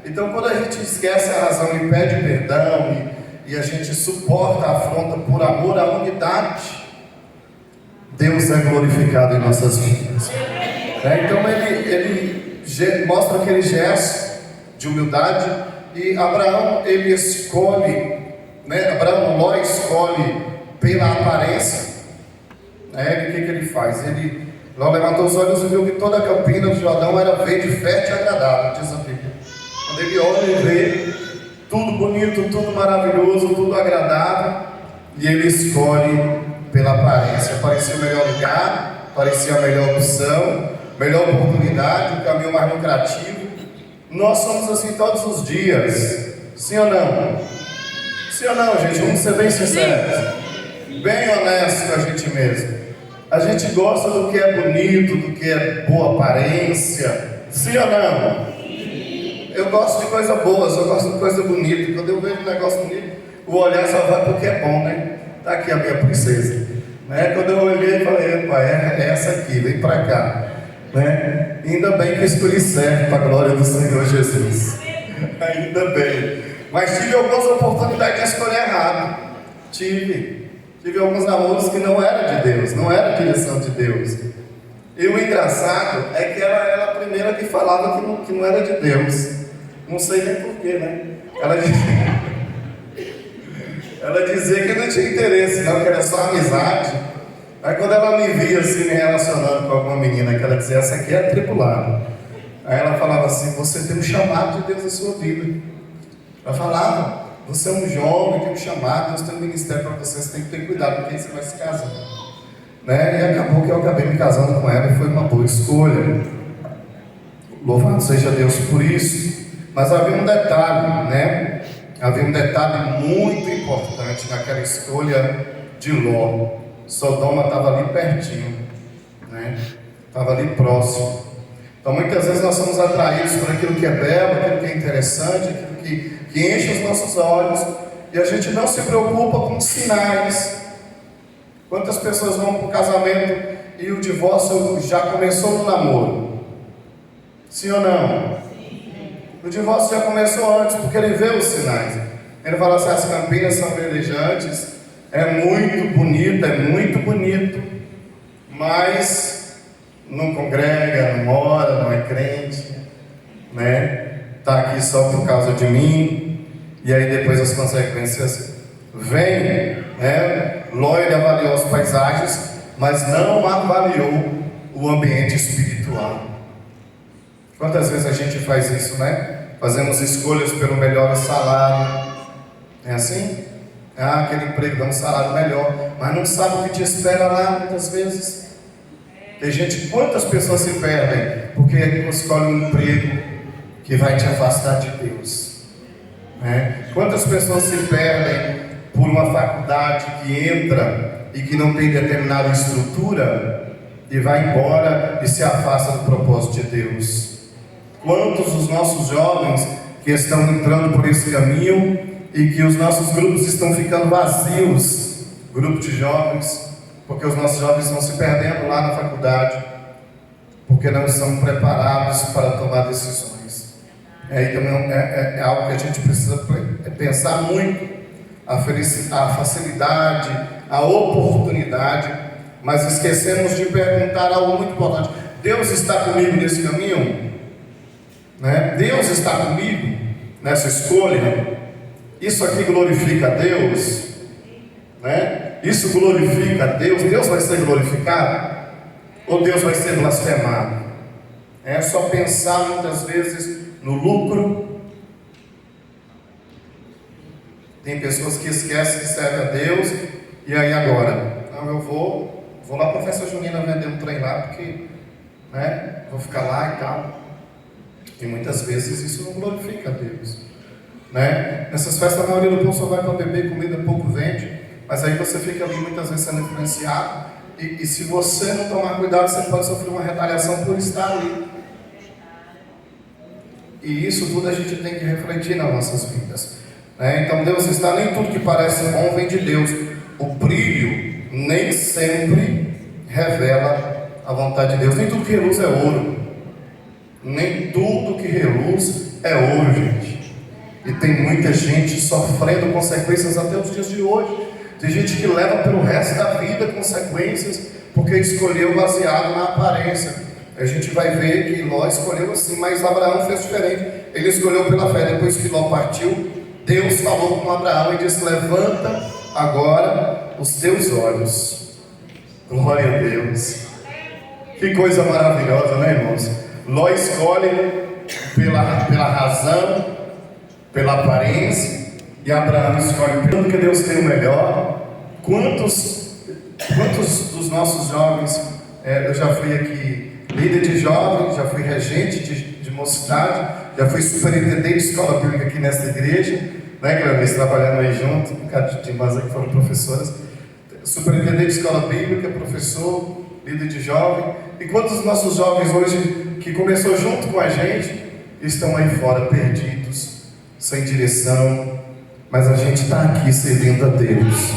Então, quando a gente esquece a razão e pede perdão e a gente suporta a afronta por amor à unidade, Deus é glorificado em nossas vidas. Então, ele mostra aquele gesto de humildade, e Abraão, ele escolhe, né? Ló escolhe pela aparência, né? O que ele faz? Ló levantou os olhos e viu que toda a campina do Jordão era verde, fértil e agradável, diz a Bíblia. Quando ele olha e vê tudo bonito, tudo maravilhoso, tudo agradável, e ele escolhe pela aparência. Parecia o melhor lugar, parecia a melhor opção, melhor oportunidade, o caminho mais lucrativo. Nós somos assim todos os dias, sim ou não? Sim ou não, gente? Vamos ser bem sinceros, bem honestos com a gente mesmo. A gente gosta do que é bonito, do que é boa aparência, sim ou não? Eu gosto de coisa boa, eu gosto de coisa bonita. Quando eu vejo um negócio bonito, o olhar só vai porque é bom, né? Tá aqui a minha princesa, né? Quando eu olhei, falei, pai, é essa aqui, vem pra cá, né? Ainda bem que eu escolhi certo, para a glória do Senhor Jesus. Ainda bem. Mas tive algumas oportunidades de escolher errado. Tive alguns namoros que não era de Deus, não era a direção de Deus. E o engraçado é que ela era a primeira que falava que não era de Deus. Não sei nem porquê, né? Ela dizia que não tinha interesse, não, que era só amizade. Aí quando ela me via assim, me relacionando com alguma menina, que ela dizia, essa aqui é atribulada. Aí ela falava assim, você tem um chamado de Deus na sua vida. Ela falava, você é um jovem, tem um chamado, Deus tem um ministério para você, você tem que ter cuidado com quem você vai se casar. Né? E acabou que eu acabei me casando com ela e foi uma boa escolha. Louvado seja Deus por isso. Mas havia um detalhe, né? Havia um detalhe muito importante naquela escolha de Ló. Sodoma estava ali pertinho, né? Estava ali próximo. Então muitas vezes nós somos atraídos por aquilo que é belo, aquilo que é interessante, aquilo que enche os nossos olhos, e a gente não se preocupa com sinais. Quantas pessoas vão para o casamento e o divórcio já começou no namoro? Sim ou não? O divórcio já começou antes, porque ele vê os sinais. Ele fala assim, as campinas são verdejantes, é muito bonito, mas não congrega, não ora, não é crente, né? Está aqui só por causa de mim, e aí depois as consequências vêm, né? Ló, ele avaliou as paisagens, mas não avaliou o ambiente espiritual. Quantas vezes a gente faz isso, né? Fazemos escolhas pelo melhor salário, é assim? Aquele emprego dá um salário melhor, mas não sabe o que te espera lá muitas vezes. Tem gente, quantas pessoas se perdem porque escolhe um emprego que vai te afastar de Deus, né? Quantas pessoas se perdem por uma faculdade que entra e que não tem determinada estrutura e vai embora e se afasta do propósito de Deus. Quantos dos nossos jovens que estão entrando por esse caminho e que os nossos grupos estão ficando vazios, grupo de jovens, porque os nossos jovens estão se perdendo lá na faculdade, porque não estão preparados para tomar decisões. Então é algo que a gente precisa pensar muito, a facilidade, a oportunidade, mas esquecemos de perguntar algo muito importante. Deus está comigo nesse caminho? Né? Deus está comigo nessa escolha? Isso aqui glorifica a Deus? Né? Isso glorifica a Deus? Deus vai ser glorificado? Ou Deus vai ser blasfemado? É só pensar muitas vezes no lucro. Tem pessoas que esquecem que serve a Deus, e aí agora? Não, eu vou lá para a festa junina vender um trem lá, porque, né, vou ficar lá e tal. E muitas vezes isso não glorifica a Deus, né? Nessas festas a maioria do povo só vai para beber, comida pouco vende, mas aí você fica ali muitas vezes sendo influenciado, e se você não tomar cuidado, você pode sofrer uma retaliação por estar ali. E isso tudo a gente tem que refletir nas nossas vidas, né? Então Deus está, nem tudo que parece bom vem de Deus. O brilho nem sempre revela a vontade de Deus. Nem tudo que reluz é ouro. Nem tudo que reluz é ouro, gente. E tem muita gente sofrendo consequências até os dias de hoje. Tem gente que leva pelo resto da vida consequências porque escolheu baseado na aparência. A gente vai ver que Ló escolheu assim, mas Abraão fez diferente. Ele escolheu pela fé. Depois que Ló partiu, Deus falou com Abraão e disse: levanta agora os teus olhos. Glória a Deus. Que coisa maravilhosa, né, irmãos? Ló escolhe pela razão, pela aparência, e Abraão escolhe pelo que Deus tem o melhor. Quantos dos nossos jovens, eu já fui aqui líder de jovens, já fui regente de mocidade, já fui superintendente de escola bíblica aqui nessa igreja, né, Cleonice, trabalhando aí junto, um bocado de irmãs que foram professoras, superintendente de escola bíblica, professor, líder de jovem. E quantos dos nossos jovens hoje, que começou junto com a gente, estão aí fora perdidos, sem direção, mas a gente está aqui servindo a Deus,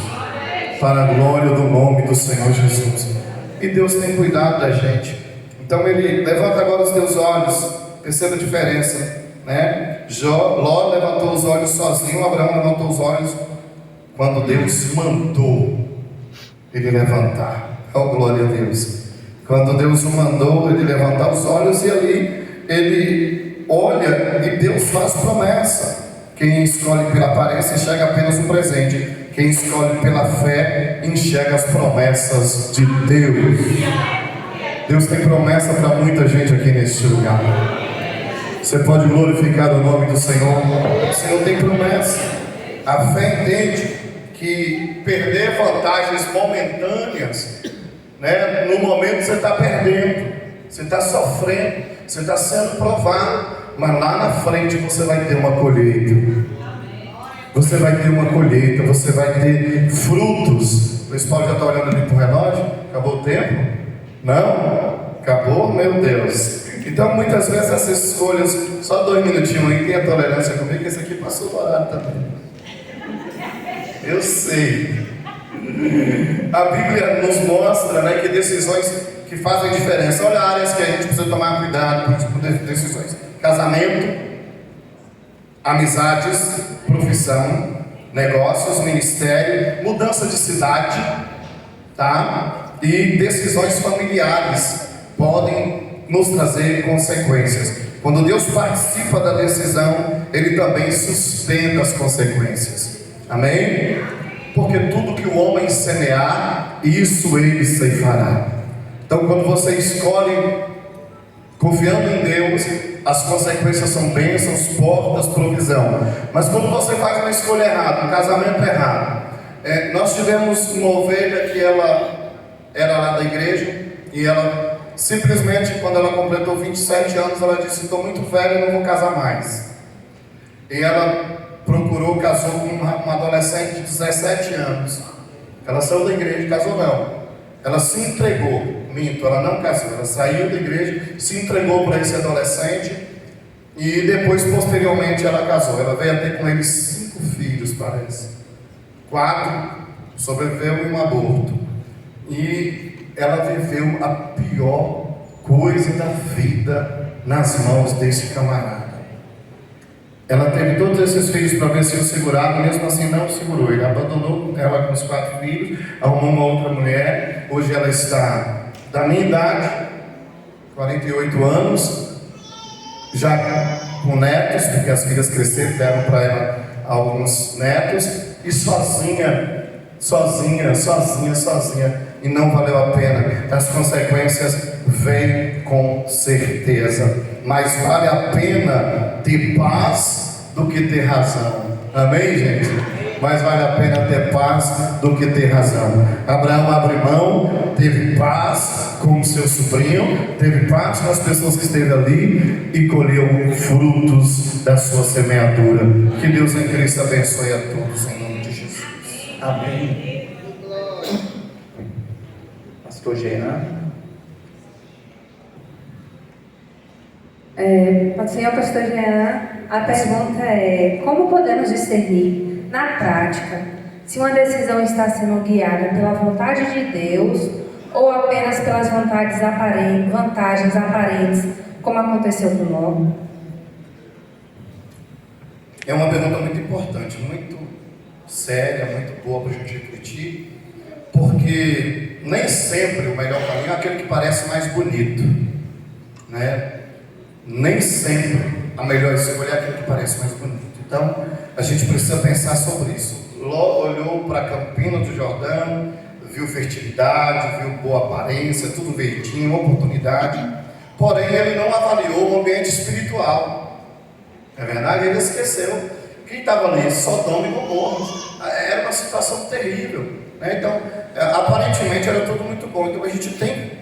para a glória do nome do Senhor Jesus. E Deus tem cuidado da gente. Então Ele levanta agora os teus olhos, perceba a diferença, né? Ló levantou os olhos sozinho, Abraão levantou os olhos quando Deus mandou ele levantar. Oh, glória a Deus. Quando Deus o mandou ele levantar os olhos, e ali ele olha e Deus faz promessa. Quem escolhe pela aparência enxerga apenas o presente. Quem escolhe pela fé enxerga as promessas de Deus. Deus tem promessa para muita gente aqui neste lugar. Você pode glorificar o nome do Senhor. O Senhor tem promessa. A fé entende que perder vantagens momentâneas, né, no momento você está perdendo, você está sofrendo, você está sendo provado, mas lá na frente você vai ter uma colheita. Você vai ter uma colheita, você vai ter frutos. O Paulo já está olhando ali para o relógio. Acabou o tempo? Não? Acabou? Meu Deus. Então muitas vezes essas escolhas, só 2 minutinhos aí, tenha tolerância comigo, que esse aqui passou do horário também. Eu sei. A Bíblia nos mostra, né, que decisões que fazem diferença. Olha áreas que a gente precisa tomar cuidado com decisões: casamento, amizades, profissão, negócios, ministério, mudança de cidade, tá? E decisões familiares podem nos trazer consequências. Quando Deus participa da decisão, Ele também sustenta as consequências. Amém? Porque tudo que o homem semear, isso ele ceifará. Então, quando você escolhe confiando em Deus, as consequências são bênçãos, portas, provisão. Mas quando você faz uma escolha errada, um casamento errado, nós tivemos uma ovelha que ela era lá da igreja, e ela simplesmente, quando ela completou 27 anos, ela disse: estou muito velha, não vou casar mais. E ela procurou, casou com uma adolescente de 17 anos. Ela saiu da igreja, casou não. Ela se entregou, minto, ela não casou, ela saiu da igreja, se entregou para esse adolescente, e depois, posteriormente, ela casou. Ela veio a ter com ele 5 filhos, parece. 4 sobreviveu em um aborto. E ela viveu a pior coisa da vida nas mãos desse camarada. Ela teve todos esses filhos para ver se o segurava, mesmo assim não segurou. Ele abandonou ela com os 4 filhos, arrumou uma outra mulher. Hoje ela está da minha idade, 48 anos, já com netos, porque as filhas cresceram, deram para ela alguns netos, e sozinha, e não valeu a pena. As consequências vêm com certeza, mas vale a pena ter paz do que ter razão. Amém, gente? Mas vale a pena ter paz do que ter razão. Abraão abre mão, teve paz com o seu sobrinho, teve paz com as pessoas que esteve ali e colheu frutos da sua semeadura. Que Deus em Cristo abençoe a todos em nome de Jesus. Amém. Pastor Jean. Senhor Pastor Jean, a pergunta é: como podemos discernir, na prática, se uma decisão está sendo guiada pela vontade de Deus ou apenas pelas vantagens aparentes, como aconteceu com Ló? É uma pergunta muito importante, muito séria, muito boa para a gente refletir, porque nem sempre o melhor caminho é aquele que parece mais bonito, né? Nem sempre a melhor escolha é aquele que parece mais bonito. Então, a gente precisa pensar sobre isso. Ló olhou para Campina do Jordão, viu fertilidade, viu boa aparência, tudo verdinho, oportunidade, porém ele não avaliou o ambiente espiritual. É verdade? Ele esqueceu. Quem estava ali? Sodoma e Gomorra. Era uma situação situação terrível, né? Então, aparentemente era tudo muito bom. Então a gente tem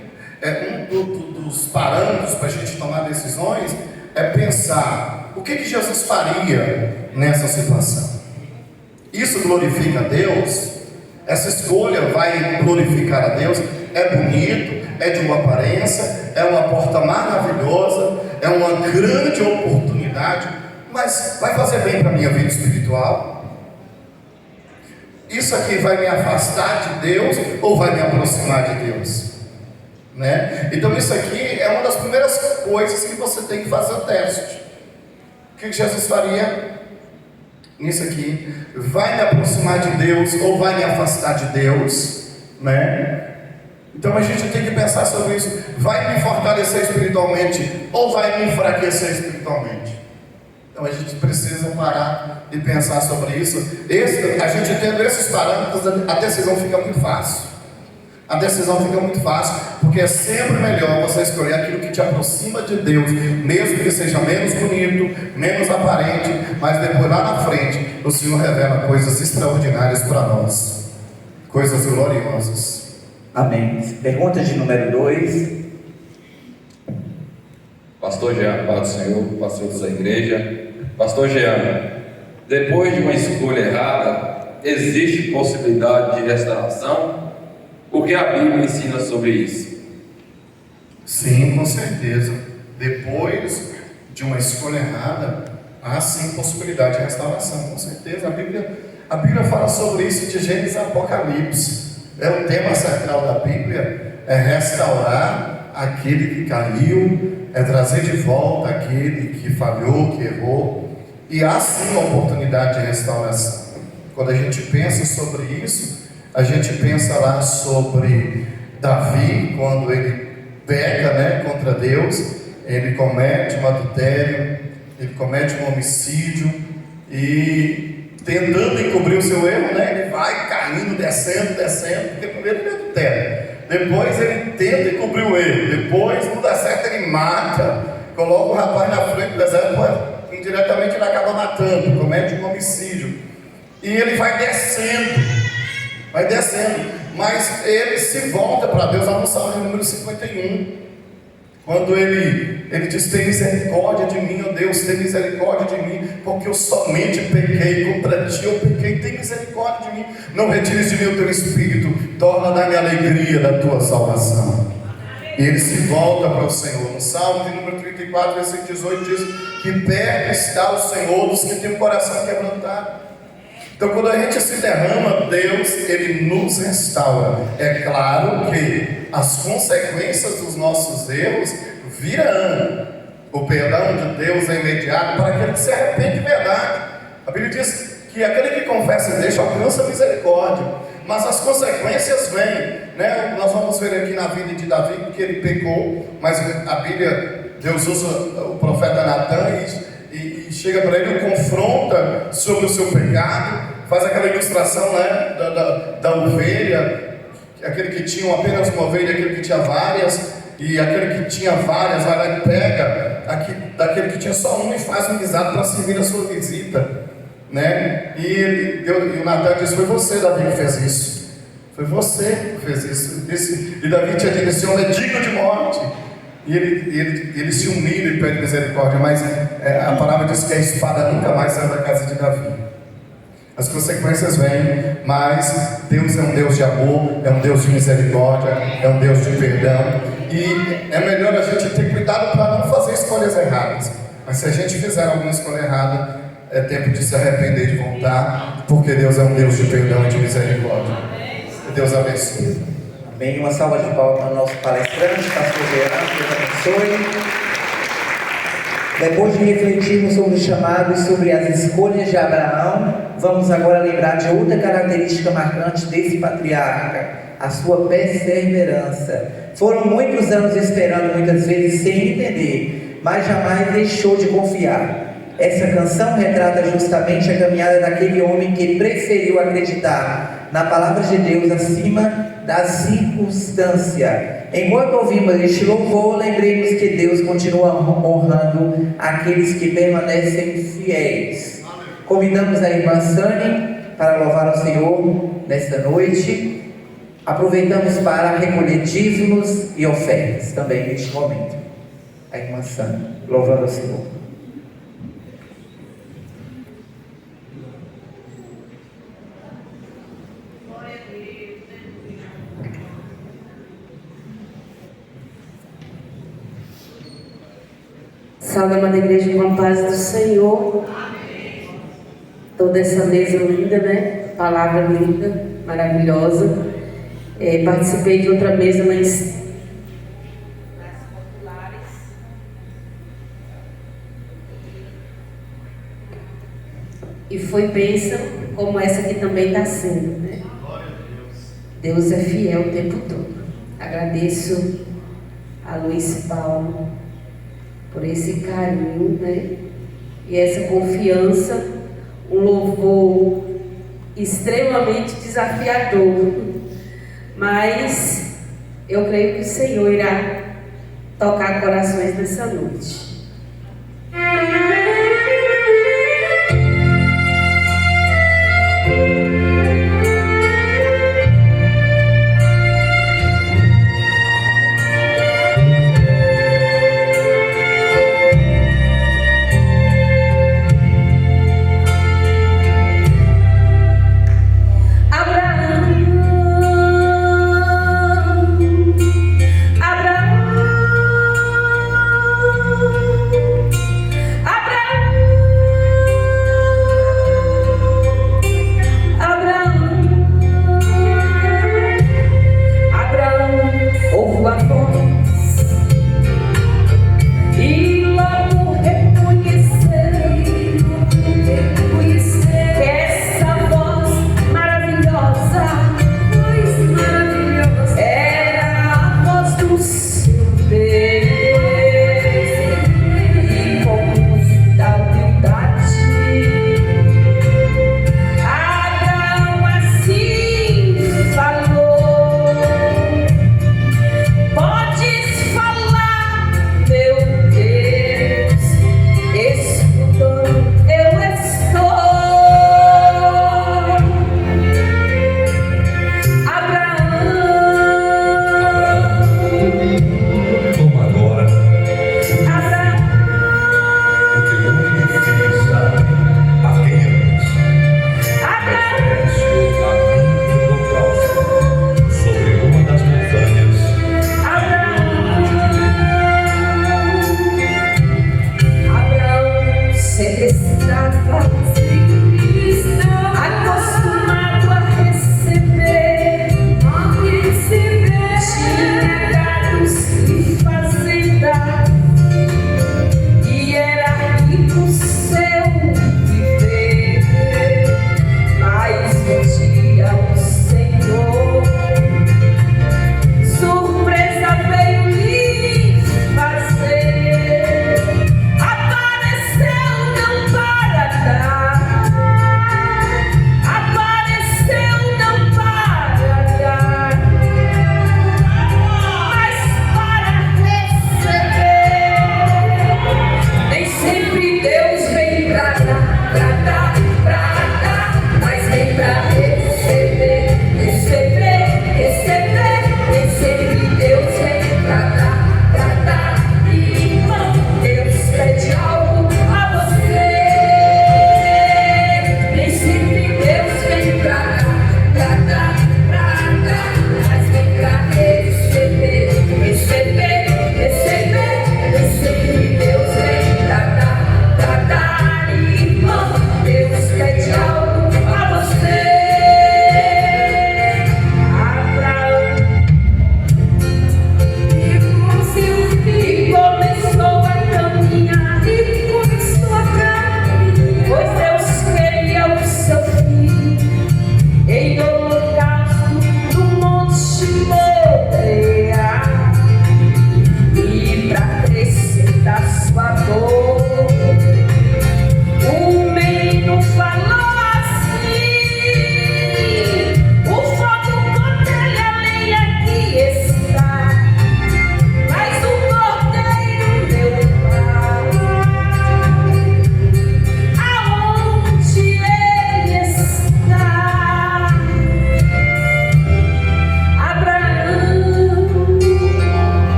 dos parâmetros para a gente tomar decisões é pensar o que Jesus faria nessa situação. Isso glorifica a Deus? Essa escolha vai glorificar a Deus? É bonito, é de uma aparência, é uma porta maravilhosa, é uma grande oportunidade, mas vai fazer bem para a minha vida espiritual? Isso aqui vai me afastar de Deus ou vai me aproximar de Deus? Né? Então isso aqui é uma das primeiras coisas que você tem que fazer o teste. O que Jesus faria nisso aqui? Vai me aproximar de Deus ou vai me afastar de Deus? Né? Então a gente tem que pensar sobre isso. Vai me fortalecer espiritualmente ou vai me enfraquecer espiritualmente? Então a gente precisa parar e pensar sobre isso. A gente tendo esses parâmetros, a decisão fica muito fácil. A decisão fica muito fácil, porque é sempre melhor você escolher aquilo que te aproxima de Deus, mesmo que seja menos bonito, menos aparente, mas depois lá na frente o Senhor revela coisas extraordinárias para nós, coisas gloriosas. Amém. Pergunta de número 2. Pastor Jean, Pai do Senhor, pastor da igreja. Pastor Jean, depois de uma escolha errada, existe possibilidade de restauração? O que a Bíblia ensina sobre isso? Sim, com certeza. Depois de uma escolha errada, há sim possibilidade de restauração, com certeza. A Bíblia fala sobre isso de Gênesis a Apocalipse. O tema central da Bíblia é restaurar aquele que caiu, é trazer de volta aquele que falhou, que errou. E há sim uma oportunidade de restauração. Quando a gente pensa sobre isso, a gente pensa lá sobre Davi, quando ele peca, né, contra Deus, ele comete um adultério, ele comete um homicídio, e tentando encobrir o seu erro, né, ele vai caindo, descendo, porque primeiro ele adultera, depois ele tenta encobrir o erro, depois não dá certo, ele mata, coloca o rapaz na frente do deserto, indiretamente ele acaba matando, comete um homicídio, e ele vai descendo, mas ele se volta para Deus lá no Salmo número 51, quando ele diz: tem misericórdia de mim, ó Deus, tem misericórdia de mim, porque eu somente pequei, contra ti eu pequei, tem misericórdia de mim, não retires de mim o teu espírito, torna-me a alegria da tua salvação. E ele se volta para o Senhor. No Salmo de número 34, versículo 18 diz que perto está o Senhor dos que têm o coração quebrantado. Então, quando a gente se derrama, Deus, Ele nos restaura. É claro que as consequências dos nossos erros virão. O perdão de Deus é imediato para aquele que se arrepende de verdade. A Bíblia diz que aquele que confessa e deixa alcança a misericórdia. Mas as consequências vêm, né? Nós vamos ver aqui na vida de Davi que ele pecou, mas a Bíblia, Deus usa o profeta Natan e chega para ele e confronta sobre o seu pecado, faz aquela ilustração, né, da ovelha, aquele que tinha apenas uma ovelha, aquele que tinha várias, e aquele que tinha várias vai lá e pega daquele que tinha só uma e faz um guisado para servir a sua visita, né? E o Natan disse: foi você, Davi, que fez isso, foi você que fez isso. E Davi tinha dito: esse homem é digno de morte. E ele se humilha e pede misericórdia, mas a palavra diz que a espada nunca mais saiu da casa de Davi. As consequências vêm, mas Deus é um Deus de amor, é um Deus de misericórdia, é um Deus de perdão, e é melhor a gente ter cuidado para não fazer escolhas erradas. Mas se a gente fizer alguma escolha errada, é tempo de se arrepender e de voltar, porque Deus é um Deus de perdão e de misericórdia. Que Deus abençoe. Amém. Uma salva de palmas para o nosso palestrante, pastor Gerardo, Deus abençoe. Depois de refletirmos sobre o chamado e sobre as escolhas de Abraão, vamos agora lembrar de outra característica marcante desse patriarca: a sua perseverança. Foram muitos anos esperando, muitas vezes sem entender, mas jamais deixou de confiar. Essa canção retrata justamente a caminhada daquele homem que preferiu acreditar na palavra de Deus acima da circunstância. Enquanto ouvimos este louvor, lembremos que Deus continua honrando aqueles que permanecem fiéis. Convidamos a irmã Sani para louvar o Senhor nesta noite. Aproveitamos para recolher dízimos e ofertas também neste momento. A irmã Sandra, louvando o Senhor. Salve, amada igreja, com a paz do Senhor. Toda essa mesa linda, né? Palavra linda, maravilhosa. Participei de outra mesa, mas e foi bênção, como essa aqui também está sendo, né? Deus é fiel o tempo todo. Agradeço a Luiz Paulo por esse carinho, né? E essa confiança, um louvor extremamente desafiador, mas eu creio que o Senhor irá tocar corações nessa noite. Deus vem pra dar, mas vem pra receber.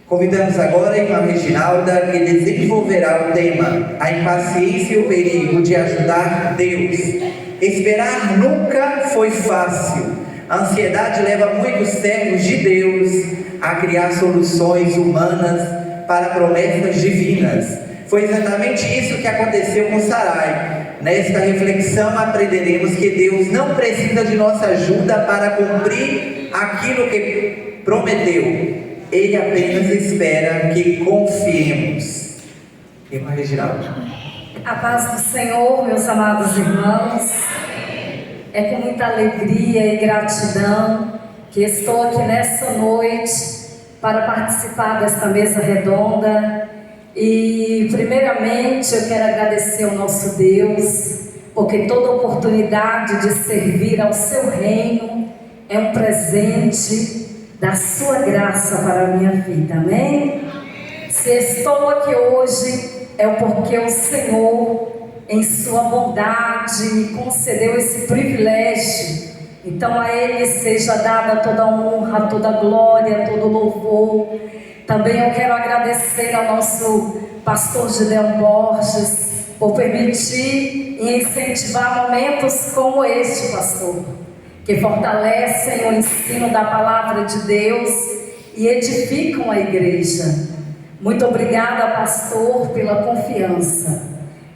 Convidamos agora a irmã Reginalda, que desenvolverá o tema A Impaciência e o Perigo de Ajudar Deus. Esperar nunca foi fácil. A ansiedade leva muitos servos de Deus a criar soluções humanas para promessas divinas. Foi exatamente isso que aconteceu com Sarai. Nesta reflexão aprenderemos que Deus não precisa de nossa ajuda para cumprir aquilo que prometeu. Ele apenas espera que confiemos. Irmã Reginalda. A paz do Senhor, meus amados irmãos. É com muita alegria e gratidão que estou aqui nessa noite para participar desta mesa redonda. E primeiramente eu quero agradecer ao nosso Deus, porque toda oportunidade de servir ao seu reino é um presente da sua graça para a minha vida, amém? Se estou aqui hoje é porque o Senhor, em sua bondade, me concedeu esse privilégio. Então a Ele seja dada toda a honra, toda a glória, todo o louvor. Também eu quero agradecer ao nosso pastor Gideon Borges por permitir e incentivar momentos como este, pastor, que fortalecem o ensino da palavra de Deus e edificam a igreja. Muito obrigada, pastor, pela confiança.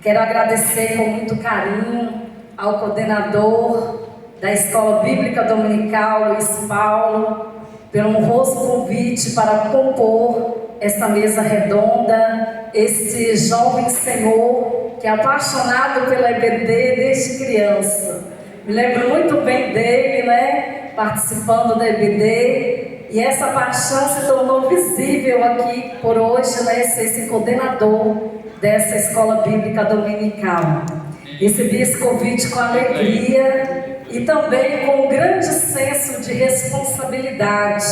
Quero agradecer com muito carinho ao coordenador da Escola Bíblica Dominical, Luiz Paulo, pelo honroso convite para compor esta mesa redonda, este jovem senhor que é apaixonado pela EBD desde criança. Me lembro muito bem dele, participando da EBD, e essa paixão se tornou visível aqui por hoje, ser esse coordenador dessa Escola Bíblica Dominical. Recebi esse convite com alegria e também com um grande senso de responsabilidade,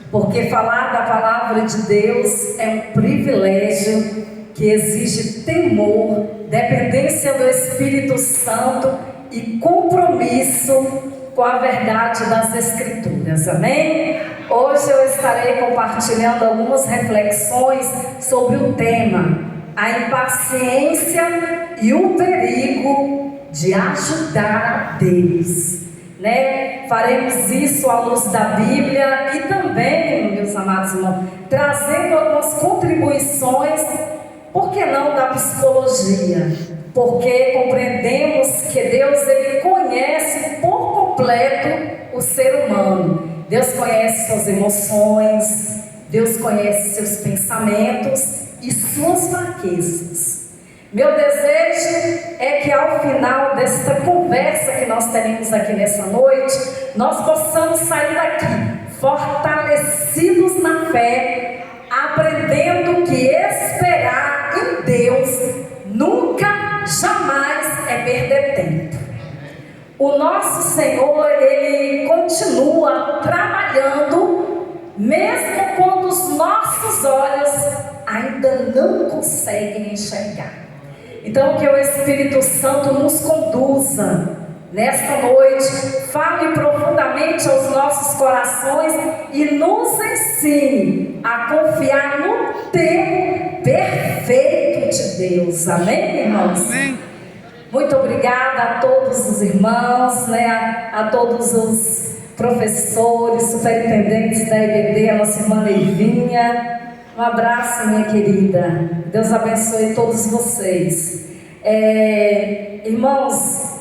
porque falar da palavra de Deus é um privilégio que exige temor, dependência do Espírito Santo e compromisso com a verdade das Escrituras, amém? Hoje eu estarei compartilhando algumas reflexões sobre o tema A Impaciência e o Perigo de Ajudar a Deus, Faremos isso à luz da Bíblia e também, meus amados irmãos, trazendo algumas contribuições, por que não da psicologia? Porque compreendemos que Deus, Ele conhece por completo o ser humano. Deus conhece suas emoções, Deus conhece seus pensamentos e suas fraquezas. Meu desejo é que ao final desta conversa que nós teremos aqui nessa noite, nós possamos sair daqui fortalecidos na fé, aprendendo que esperar em Deus nunca, jamais é perder tempo. O nosso Senhor, Ele continua trabalhando, mesmo quando os nossos olhos ainda não conseguem enxergar. Então que o Espírito Santo nos conduza nesta noite, fale profundamente aos nossos corações e nos ensine a confiar no tempo perfeito de Deus. Amém, irmãos? Amém. Muito obrigada a todos os irmãos, a todos os professores, superintendentes da EBD, a nossa irmã Leivinha. Um abraço, minha querida. Deus abençoe todos vocês. Irmãos,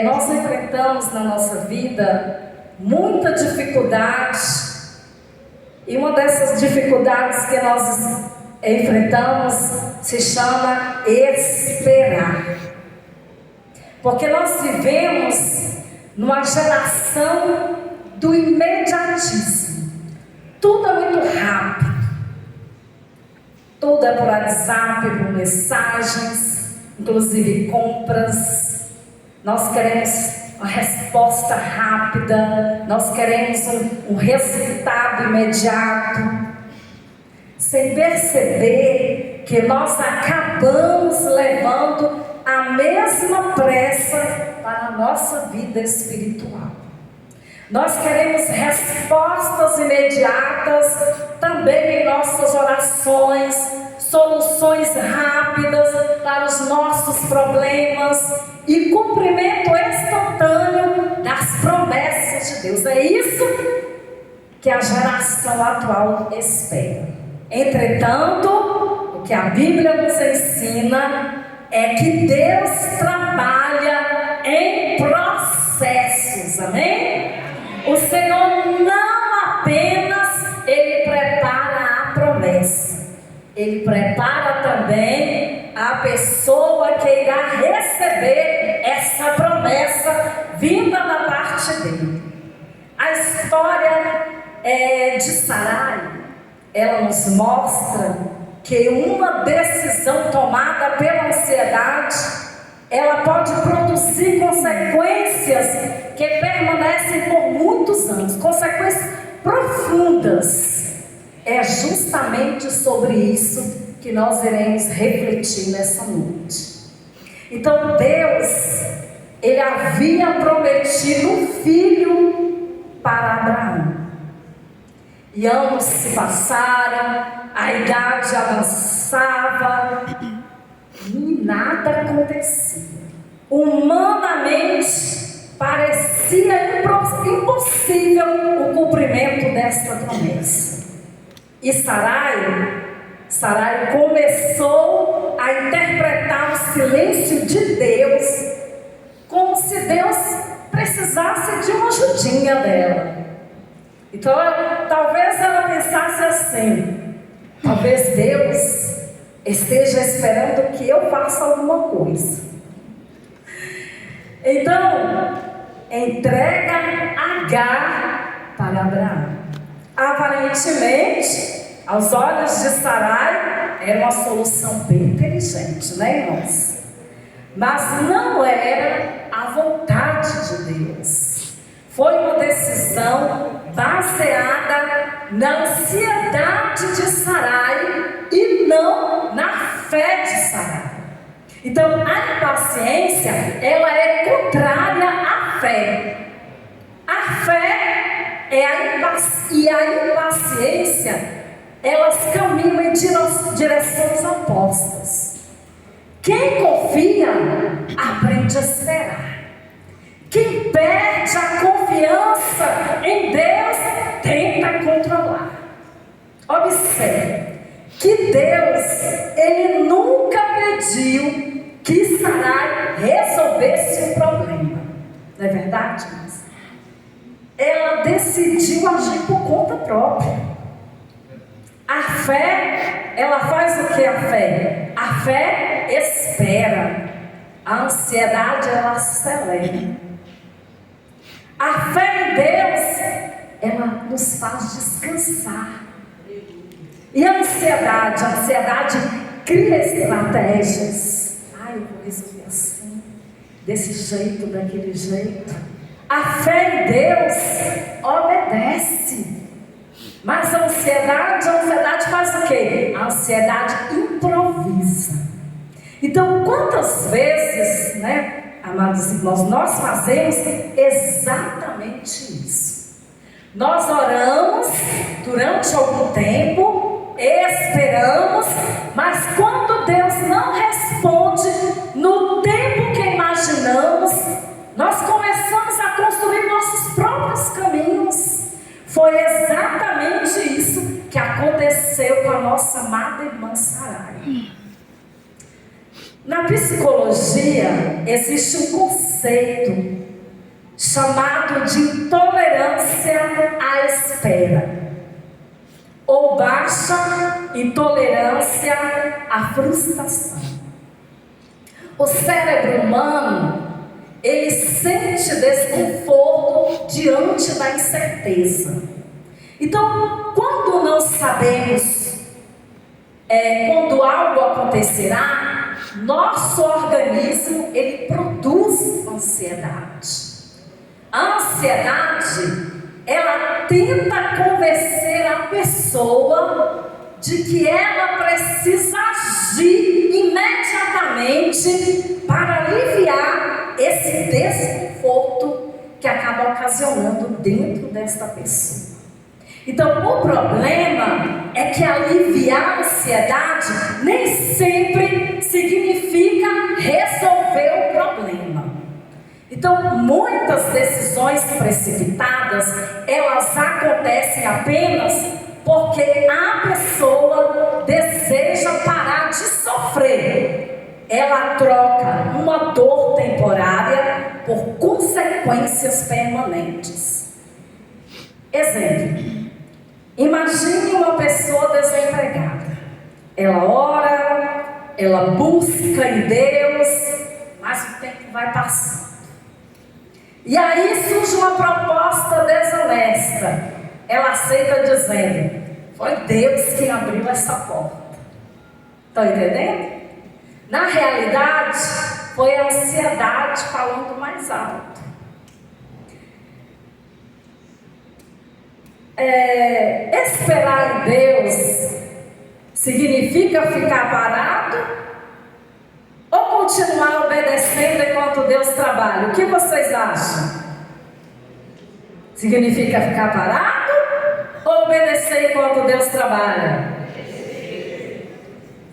nós enfrentamos na nossa vida muita dificuldade, e uma dessas dificuldades que nós enfrentamos se chama esperar. Porque nós vivemos numa geração do imediatismo. Tudo é muito rápido. Tudo é por WhatsApp, por mensagens, inclusive compras. Nós queremos uma resposta rápida, nós queremos um resultado imediato, sem perceber que nós acabamos levando a mesma pressa para a nossa vida espiritual. Nós queremos respostas imediatas também em nossas orações, soluções rápidas para os nossos problemas e cumprimento instantâneo das promessas de Deus. É isso que a geração atual espera. Entretanto, o que a Bíblia nos ensina é que Deus trabalha em processos, amém? O Senhor não apenas Ele prepara a promessa, Ele prepara também a pessoa que irá receber essa promessa vinda da parte dele. A história de Sarai, ela nos mostra que uma decisão tomada pela ansiedade, ela pode produzir consequências que permanecem por muitos anos, consequências profundas. É justamente sobre isso que nós iremos refletir nessa noite. Então Deus, Ele havia prometido um filho para Abraão. E anos se passaram, a idade avançava e nada acontecia. Humanamente parecia impossível o cumprimento desta promessa. E Sarai começou a interpretar o silêncio de Deus como se Deus precisasse de uma ajudinha dela. Então, talvez ela pensasse assim: talvez Deus esteja esperando que eu faça alguma coisa. Então, entrega Agar para Abraão. Aparentemente, aos olhos de Sarai, era uma solução bem inteligente, né, irmãos? Mas não era a vontade de Deus. Foi uma decisão baseada na ansiedade de Sarai e não na fé de Sarai. Então, a impaciência, ela é contrária à fé. A fé e a impaciência, elas caminham em direções opostas. Quem confia, aprende a esperar. Quem perde a confiança em Deus, tenta controlar. Observe que Deus, Ele nunca pediu que Sarai resolvesse o problema. Não é verdade, irmãos? Ela decidiu agir por conta própria. A fé, ela faz o que a fé? A fé espera. A ansiedade, ela acelera. A fé em Deus, ela nos faz descansar. E a ansiedade cria estratégias. Eu vou resolver assim, desse jeito, daquele jeito. A fé em Deus obedece. Mas a ansiedade faz o quê? A ansiedade improvisa. Então, quantas vezes, né, amados irmãos, nós fazemos exatamente isso. Nós oramos durante algum tempo, esperamos, mas quando Deus não responde no tempo que imaginamos, nós começamos a construir nossos próprios caminhos. Foi exatamente isso que aconteceu com a nossa amada irmã Sarai. Na psicologia, existe um conceito chamado de intolerância à espera, ou baixa intolerância à frustração. O cérebro humano, ele sente desconforto diante da incerteza. Então, quando não sabemos quando algo acontecerá, nosso organismo, ele produz ansiedade. A ansiedade, ela tenta convencer a pessoa de que ela precisa agir imediatamente para aliviar esse desconforto que acaba acaba ocasionando dentro desta pessoa. Então, o problema é que aliviar a ansiedade nem sempre significa resolver o problema. Então, muitas decisões precipitadas, elas acontecem apenas porque a pessoa deseja parar de sofrer. Ela troca uma dor temporária por consequências permanentes. Exemplo. Imagine uma pessoa desempregada. Ela ora, ela busca em Deus, mas o tempo vai passando. E aí surge uma proposta desonesta. Ela aceita dizendo: foi Deus quem abriu essa porta. Estão entendendo? Na realidade, foi a ansiedade falando mais alto. Esperar em Deus significa ficar parado ou continuar obedecendo enquanto Deus trabalha? O que vocês acham? Significa ficar parado ou obedecer enquanto Deus trabalha?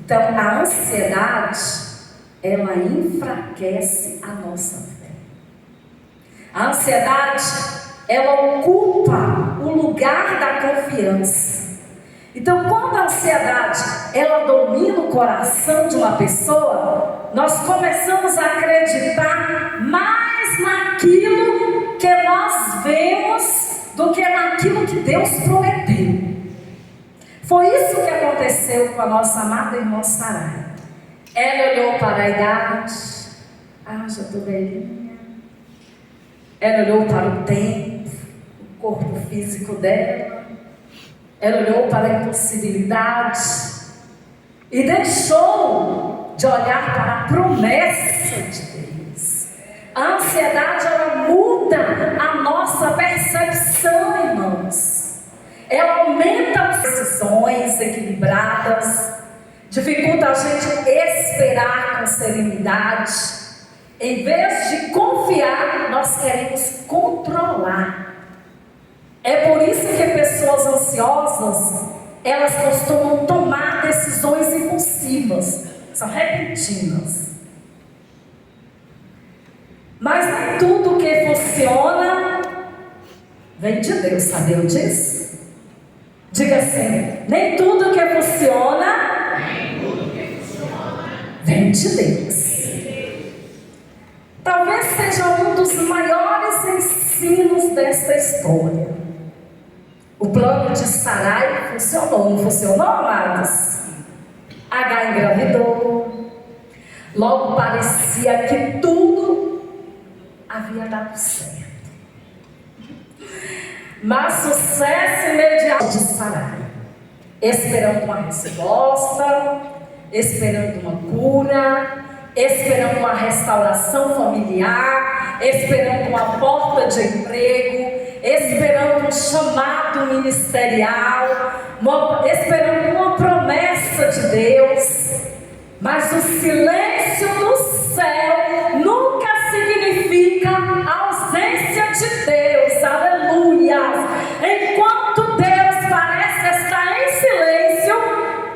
Então, a ansiedade, ela enfraquece a nossa fé. A ansiedade, ela ocupa o lugar da confiança. Então, quando a ansiedade, ela domina o coração de uma pessoa, nós começamos a acreditar mais naquilo que nós vemos do que naquilo que Deus prometeu. Foi isso que aconteceu com a nossa amada irmã Sarai. Ela olhou para a idade, já estou velhinha. Ela olhou para o tempo, o corpo físico dela. Ela olhou para a impossibilidade e deixou de olhar para a promessa de Deus. A ansiedade, ela muda a nossa percepção, irmãos. Ela aumenta as decisões equilibradas, dificulta a gente esperar com serenidade. Em vez de confiar, nós queremos controlar. É por isso que pessoas ansiosas, elas costumam tomar decisões impulsivas, são repentinas. Mas nem tudo que funciona vem de Deus, sabeu disso? Diga assim: nem tudo que funciona vem de Deus. Talvez seja um dos maiores ensinos desta história. O plano de Sarai funcionou, não funcionou, amados? H engravidou. Logo parecia que tudo havia dado certo. Mas sucesso imediato de Sarai, esperando uma resposta, esperando uma cura, esperando uma restauração familiar, esperando uma porta de emprego, esperando um chamado ministerial, esperando uma promessa de Deus. Mas o silêncio do céu nunca significa ausência de Deus. Aleluia! Enquanto Deus parece estar em silêncio,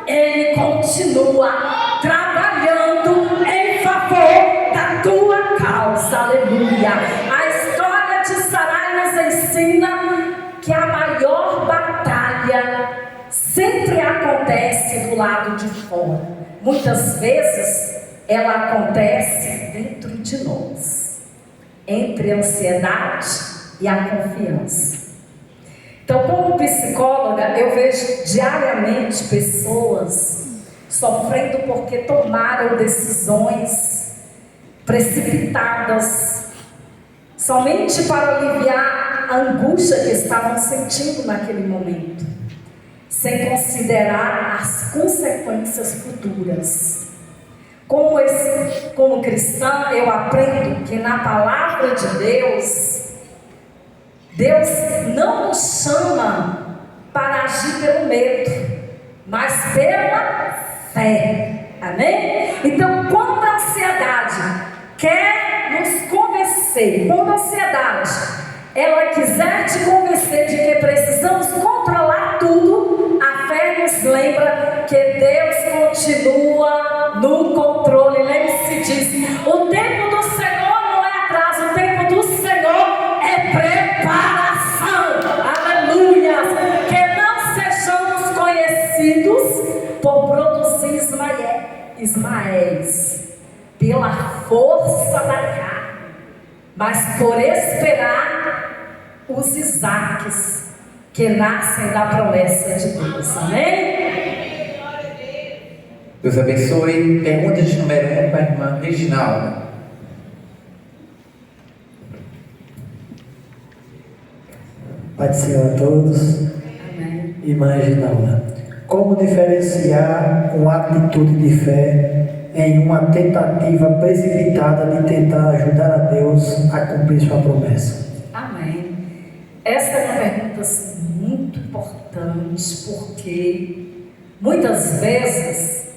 Ele continua trabalhando em favor da tua causa. Aleluia! A história de Sarai nos ensina que a maior batalha sempre acontece do lado de fora. Muitas vezes ela acontece dentro de nós, entre a ansiedade e a confiança. Então, como psicóloga, eu vejo diariamente pessoas sofrendo porque tomaram decisões precipitadas, somente para aliviar a angústia que estavam sentindo naquele momento, sem considerar as consequências futuras. Como cristã, eu aprendo que na palavra de Deus, Deus não nos chama para agir pelo medo, mas pela fé. Amém? Então, quando a ansiedade quer nos convencer, quando a ansiedade ela quiser te convencer de que precisamos controlar tudo, a fé nos lembra que Deus continua no controle. Lembre-se disso. O tempo do Senhor não é atraso, o tempo do Senhor é preparação. Aleluia! Que não sejamos conhecidos por produzir Ismaéis pela força da carne, mas por esperar os Isaques que nascem da promessa de Deus. Amém? Deus abençoe. Pergunta de número 1 para a irmã Reginalda. Pai do Senhor a todos. Amém. Irmã Reginalda, como diferenciar uma atitude de fé em uma tentativa precipitada de tentar ajudar a Deus a cumprir sua promessa? Amém. Essa é uma pergunta assim, muito importante, porque muitas vezes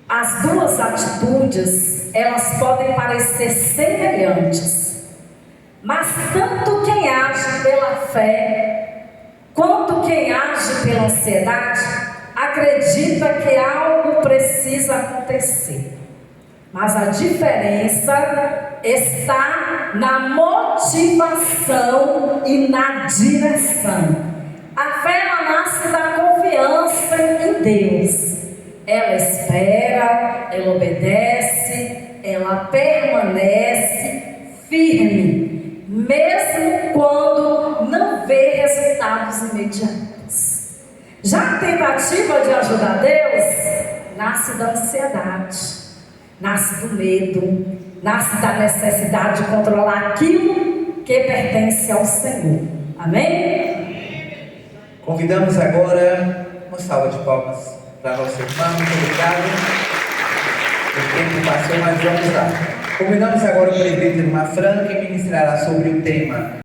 as duas atitudes elas podem parecer semelhantes, mas tanto quem age pela fé quanto quem age pela ansiedade acredita que algo precisa acontecer. Mas a diferença está na motivação e na direção. A fé ela nasce da confiança em Deus. Ela espera, ela obedece, ela permanece firme, mesmo quando não vê resultados imediatos. Já a tentativa de ajudar Deus nasce da ansiedade, nasce do medo, nasce da necessidade de controlar aquilo que pertence ao Senhor. Amém? Convidamos agora uma salva de palmas para nossa irmã. Muito obrigado. O tempo passou, mas vamos lá. Convidamos agora o presbítero Mafran, que ministrará sobre o tema